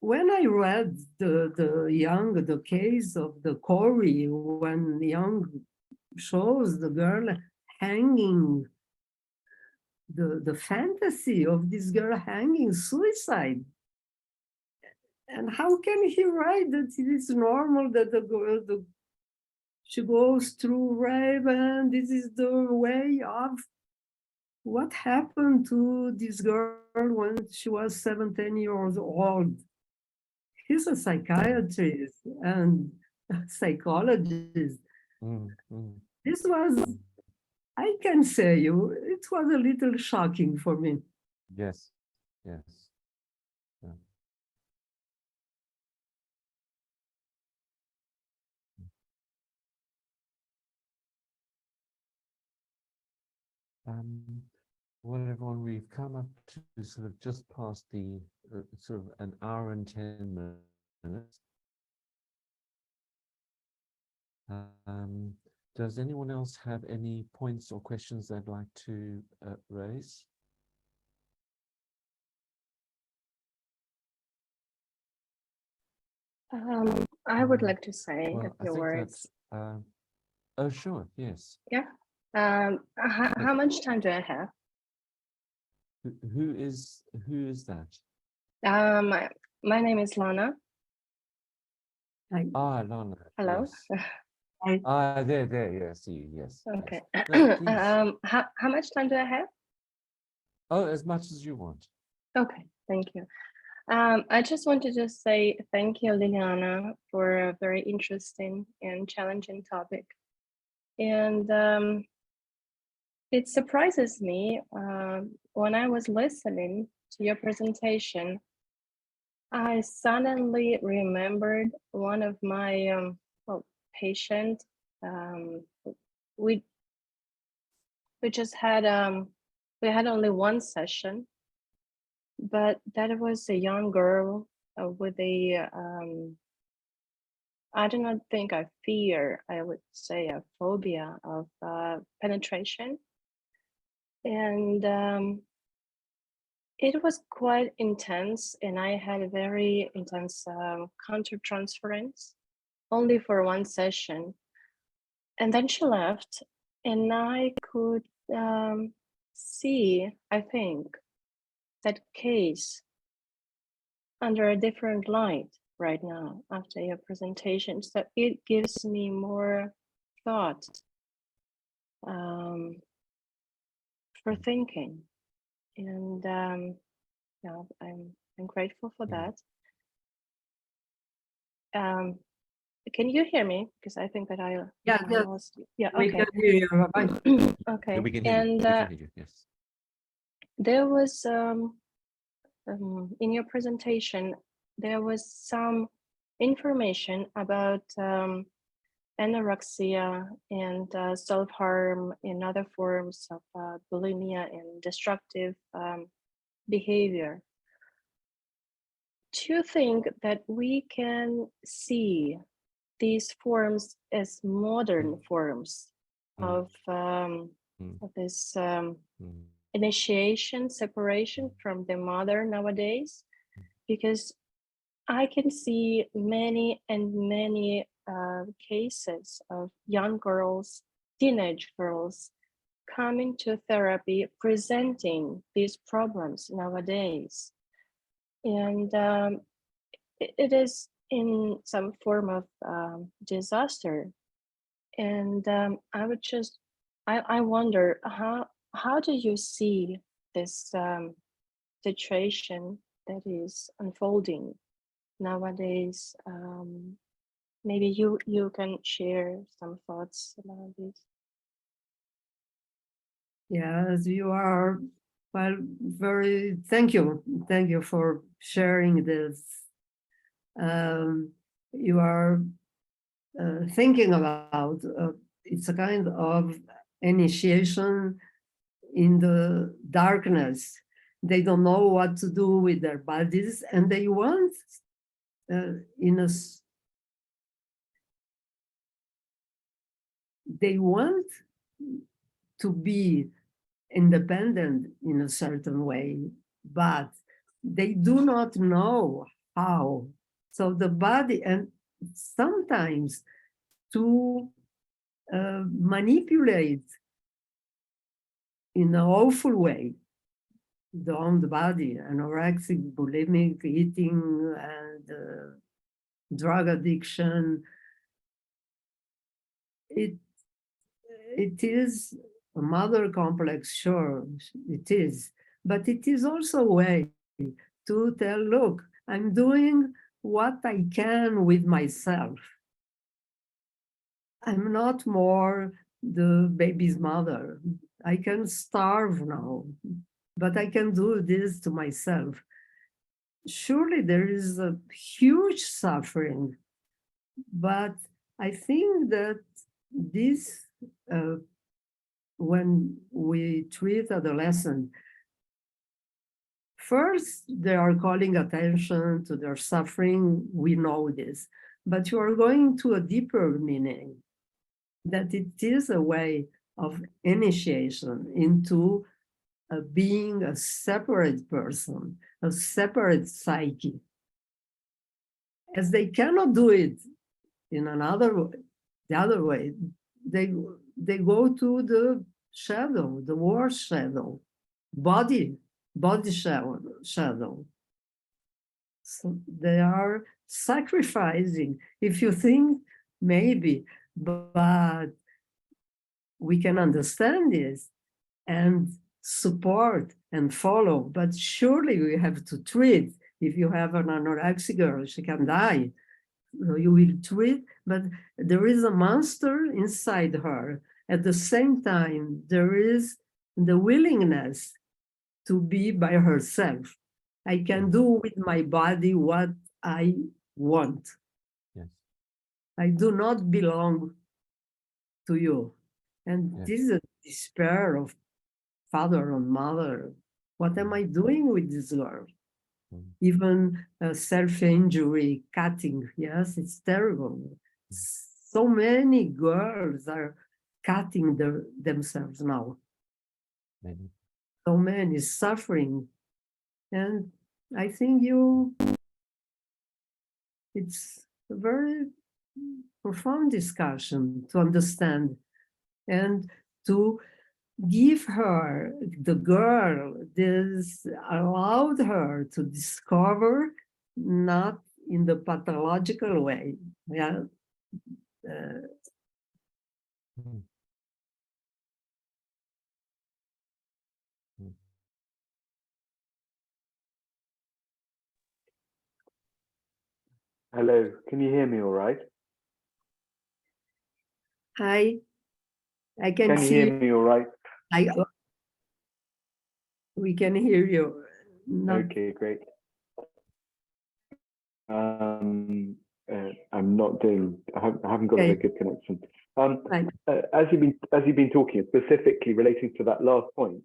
When I read the case of the Corey, when Young shows the girl hanging, the fantasy of this girl hanging suicide. And how can he write that it is normal that the girl, she goes through rape, and this is the way of what happened to this girl when she was 17 years old. He's a psychiatrist and a psychologist. This was, I can say you, it was a little shocking for me. Yes, yes. Yeah. Well, everyone, we've come up to sort of just past the sort of an hour and 10 minutes. Does anyone else have any points or questions they'd like to raise? I would like to say Well, a I few think words. that's, oh, sure, yes. Yeah. How much time do I have? Who is that? My name is Lana. Ah, Lana. Hello. Yes. Ah, there, yeah, I see you, yes. Okay. Yes. No, please. How much time do I have? Oh, as much as you want. Okay, thank you. I just wanted to say thank you, Liliana, for a very interesting and challenging topic. And it surprises me when I was listening to your presentation, I suddenly remembered one of my patient. We just had we had only one session, but that was a young girl with a I do not think a fear, I would say a phobia of penetration. And it was quite intense, and I had a very intense countertransference only for one session. And then she left, and I could see, I think, that case under a different light right now after your presentation. So it gives me more thought for thinking. And yeah, I'm grateful for that. Can you hear me? Because I think that I lost you. Yeah, We okay. can hear you. Okay. Yeah, we can hear And you. We can hear you. Yes. there was in your presentation, there was some information about anorexia and self-harm and other forms of bulimia and destructive behavior. Do you think that we can see these forms as modern forms of this initiation, separation from the mother nowadays? Because I can see many and many cases of young girls teenage girls coming to therapy presenting these problems nowadays. And it is in some form of disaster. And I wonder, how do you see this situation that is unfolding nowadays? Maybe you can share some thoughts about this. Yes, you are, well, thank you for sharing this. You are thinking about, it's a kind of initiation in the darkness. They don't know what to do with their bodies, and they want they want to be independent in a certain way, but they do not know how. So the body, and sometimes to manipulate in an awful way the own body, anorexic, bulimic eating, and drug addiction. It is a mother complex, sure, it is, but it is also a way to tell, look, I'm doing what I can with myself. I'm not more the baby's mother. I can starve now, but I can do this to myself. Surely there is a huge suffering, but I think that this, when we treat adolescents, first, they are calling attention to their suffering. We know this, but you are going to a deeper meaning, that it is a way of initiation into being a separate person, a separate psyche. As they cannot do it in another way, the other way, they go to the shadow, the worst shadow, body shadow. So they are sacrificing, if you think, maybe, but we can understand this and support and follow, but surely we have to treat. If you have an anorexic girl, she can die. You will treat, but there is a monster inside her. At the same time, there is the willingness to be by herself. I can do with my body what I want. Yes. I do not belong to you. And Yes. this is a despair of father and mother. What am I doing with this girl? Even self-injury, cutting. Yes, it's terrible. So many girls are cutting themselves now. Maybe. So many suffering. And I think it's a very profound discussion to understand and to give her, the girl, this allowed her to discover, not in the pathological way. Yeah. Hello, can you hear me all right? Hi, I can you see hear me all right? We can hear you. Okay, great. I'm not doing. I haven't got a very good connection. As you've been talking, specifically relating to that last point,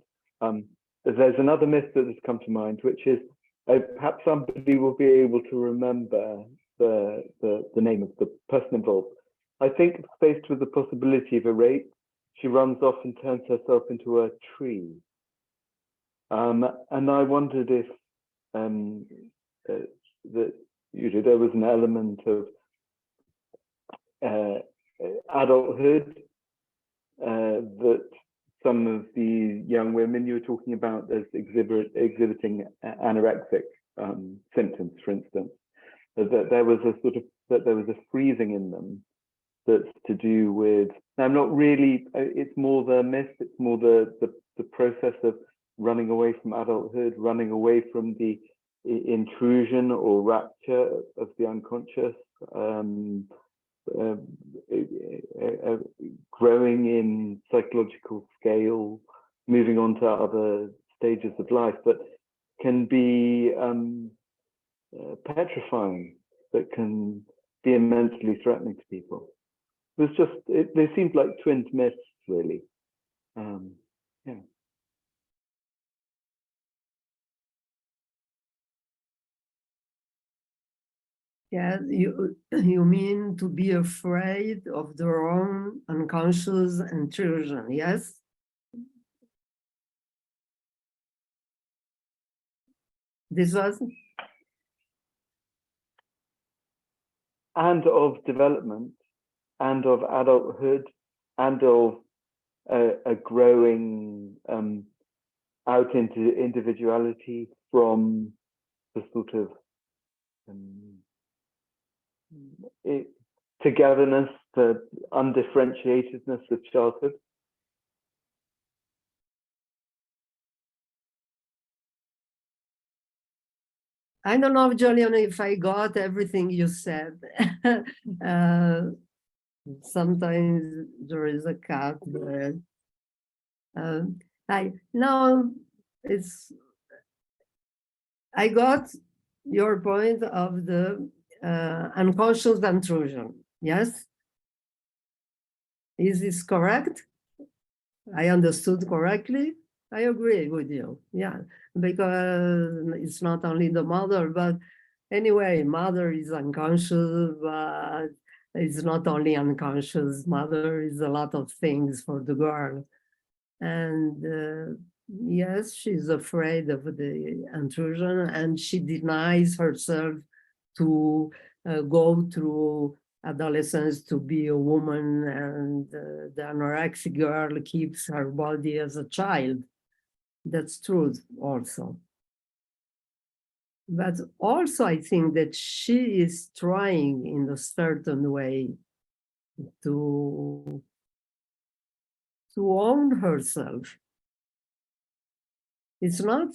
there's another myth that has come to mind, which is perhaps somebody will be able to remember the name of the person involved. I think faced with the possibility of a rape, she runs off and turns herself into a tree. And I wondered if that there was an element of adulthood that some of the young women you were talking about as exhibiting anorexic symptoms, for instance, that there was a freezing in them that's to do with, I'm not really, it's more the myth, it's more the process of running away from adulthood, running away from the intrusion or rapture of the unconscious, growing in psychological scale, moving on to other stages of life, but can be petrifying, that can be immensely threatening to people. It's just, they seemed like twin myths, really. Yeah. Yeah, you mean to be afraid of their own unconscious intrusion, yes? This was? And of development, and of adulthood, and of a growing out into individuality from the sort of togetherness, the undifferentiatedness of childhood. I don't know, Julian, if I got everything you said. Sometimes there is a cut there. I got your point of the unconscious intrusion, yes? Is this correct? I understood correctly? I agree with you, yeah, because it's not only the mother, but anyway, mother is unconscious, but it's not only unconscious, mother is a lot of things for the girl. And yes, she's afraid of the intrusion, and she denies herself to go through adolescence to be a woman, and the anorexic girl keeps her body as a child. That's true also. But also I think that she is trying in a certain way to own herself. It's not.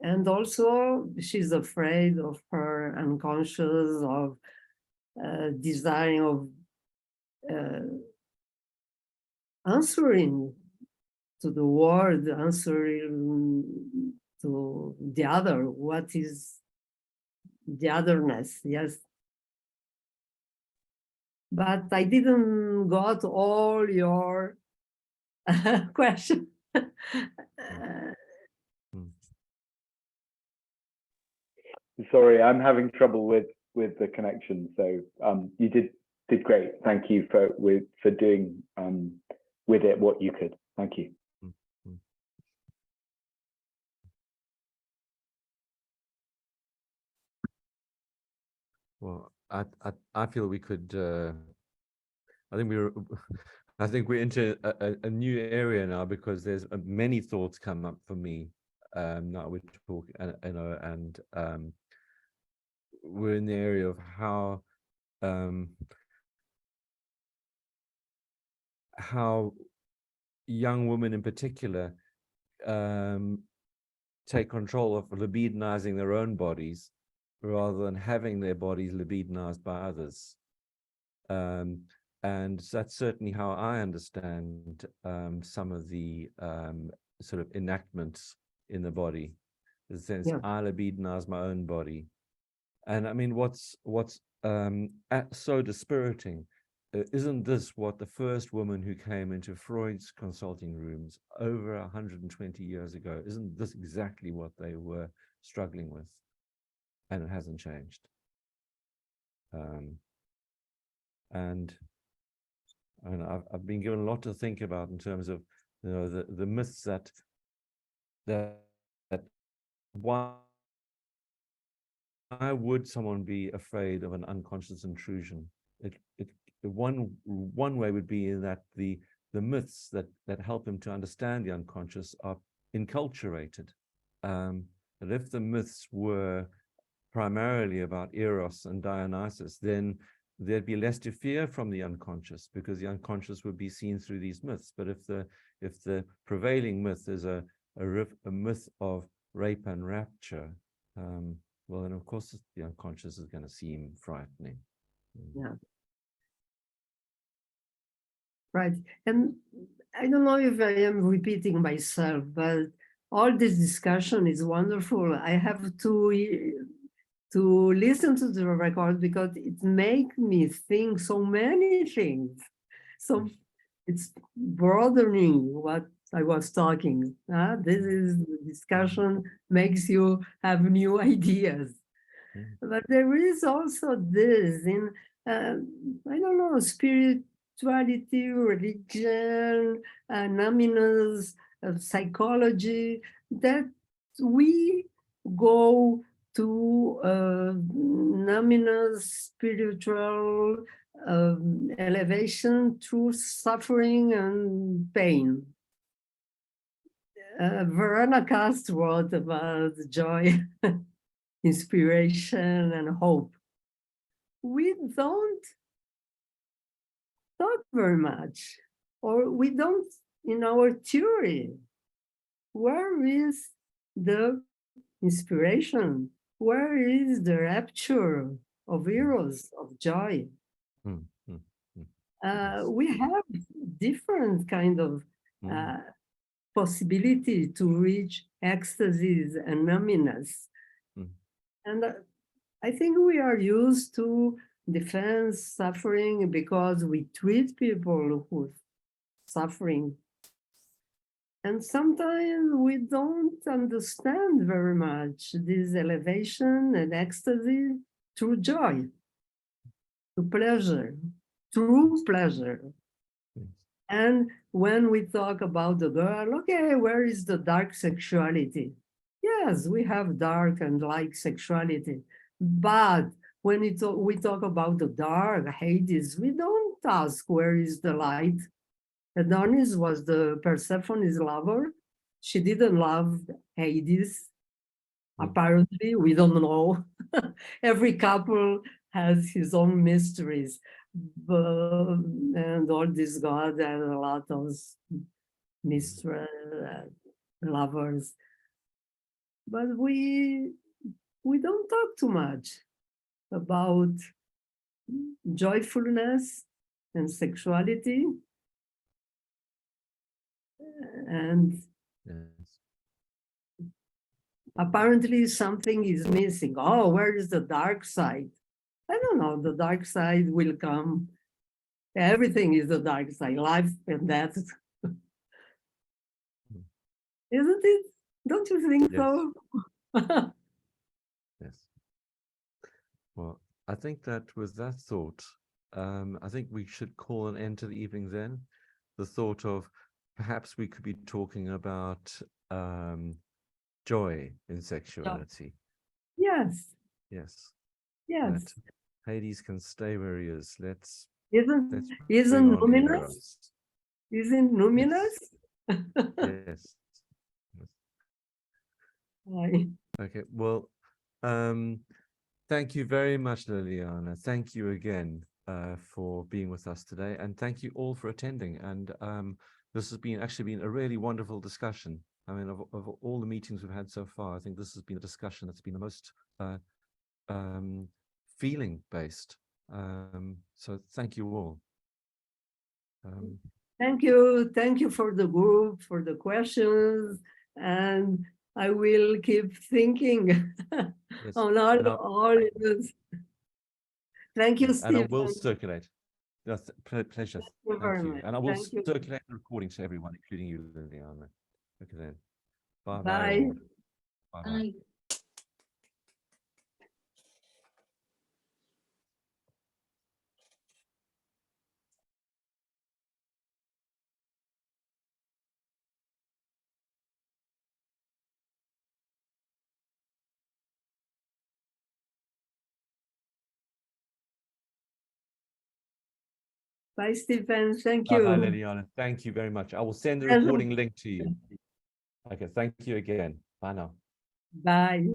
And also she's afraid of her unconscious, of desiring of answering to the world, answering to the other, what is the otherness, yes. But I didn't got all your question. Sorry, I'm having trouble with the connection. So you did great. Thank you for doing with it what you could. Thank you. Well, I feel we could. I think we're into a new area now, because there's many thoughts come up for me. Now we're talking, and we're in the area of how young women in particular take control of libidinizing their own bodies rather than having their bodies libidinized by others. And that's certainly how I understand some of the sort of enactments in the body. In the sense, yeah. I libidinize my own body. And I mean, what's so dispiriting, isn't this what the first woman who came into Freud's consulting rooms over 120 years ago, isn't this exactly what they were struggling with? And it hasn't changed. And I've been given a lot to think about in terms of, you know, the myths that why would someone be afraid of an unconscious intrusion? one way would be in that the myths that help him to understand the unconscious are enculturated. And if the myths were primarily about Eros and Dionysus, then there'd be less to fear from the unconscious, because the unconscious would be seen through these myths. But if the prevailing myth is a myth of rape and rapture, well, then of course the unconscious is going to seem frightening. Yeah. Right. And I don't know if I am repeating myself, but all this discussion is wonderful. I have to listen to the record because it makes me think so many things. So it's broadening what I was talking. This is the discussion makes you have new ideas. But there is also this in, I don't know, spirituality, religion, numinous psychology, that we go to numinous spiritual elevation through suffering and pain. Verona Cast wrote about joy, inspiration, and hope. We don't talk very much, or we don't in our theory. Where is the inspiration? Where is the rapture of Eros, of joy? We have different kind of possibility to reach ecstasies and numbness. And I think we are used to defend suffering because we treat people who suffering. And sometimes we don't understand very much this elevation and ecstasy through joy, through pleasure, true pleasure. And when we talk about the girl, okay, where is the dark sexuality? Yes, we have dark and light sexuality. But when we talk about the dark, Hades, we don't ask where is the light. Adonis was the Persephone's lover. She didn't love Hades. Apparently, we don't know. Every couple has his own mysteries. And all these gods have a lot of mistress, lovers. But we don't talk too much about joyfulness and sexuality. And apparently something is missing. Oh, where is the dark side? I don't know, the dark side will come. Everything is the dark side, life and death. Isn't it? Don't you think so? Yes. Well, I think that with that thought, I think we should call an end to the evening then. The thought of perhaps we could be talking about joy in sexuality. Yes. Yes. Yes. That Hades can stay where he is. Let's Isn't bring on numinous? Eros. Isn't numinous? Yes. Okay. Well, thank you very much, Liliana. Thank you again for being with us today, and thank you all for attending. And this has actually been a really wonderful discussion. I mean, of all the meetings we've had so far, I think this has been a discussion that's been the most feeling based. So thank you all. Thank you for the group, for the questions, and I will keep thinking on all this. Thank you, Stephen. And I will circulate. Yes, pleasure. Thank you very much. And I will Thank you. circulate the recording to everyone, including you, Liliana. Okay then. Bye. Bye. Bye. Bye, Stephen. Thank Bye, you. Liliana. Thank you very much. I will send the Hello. recording link to you. Okay, thank you again. Bye now. Bye.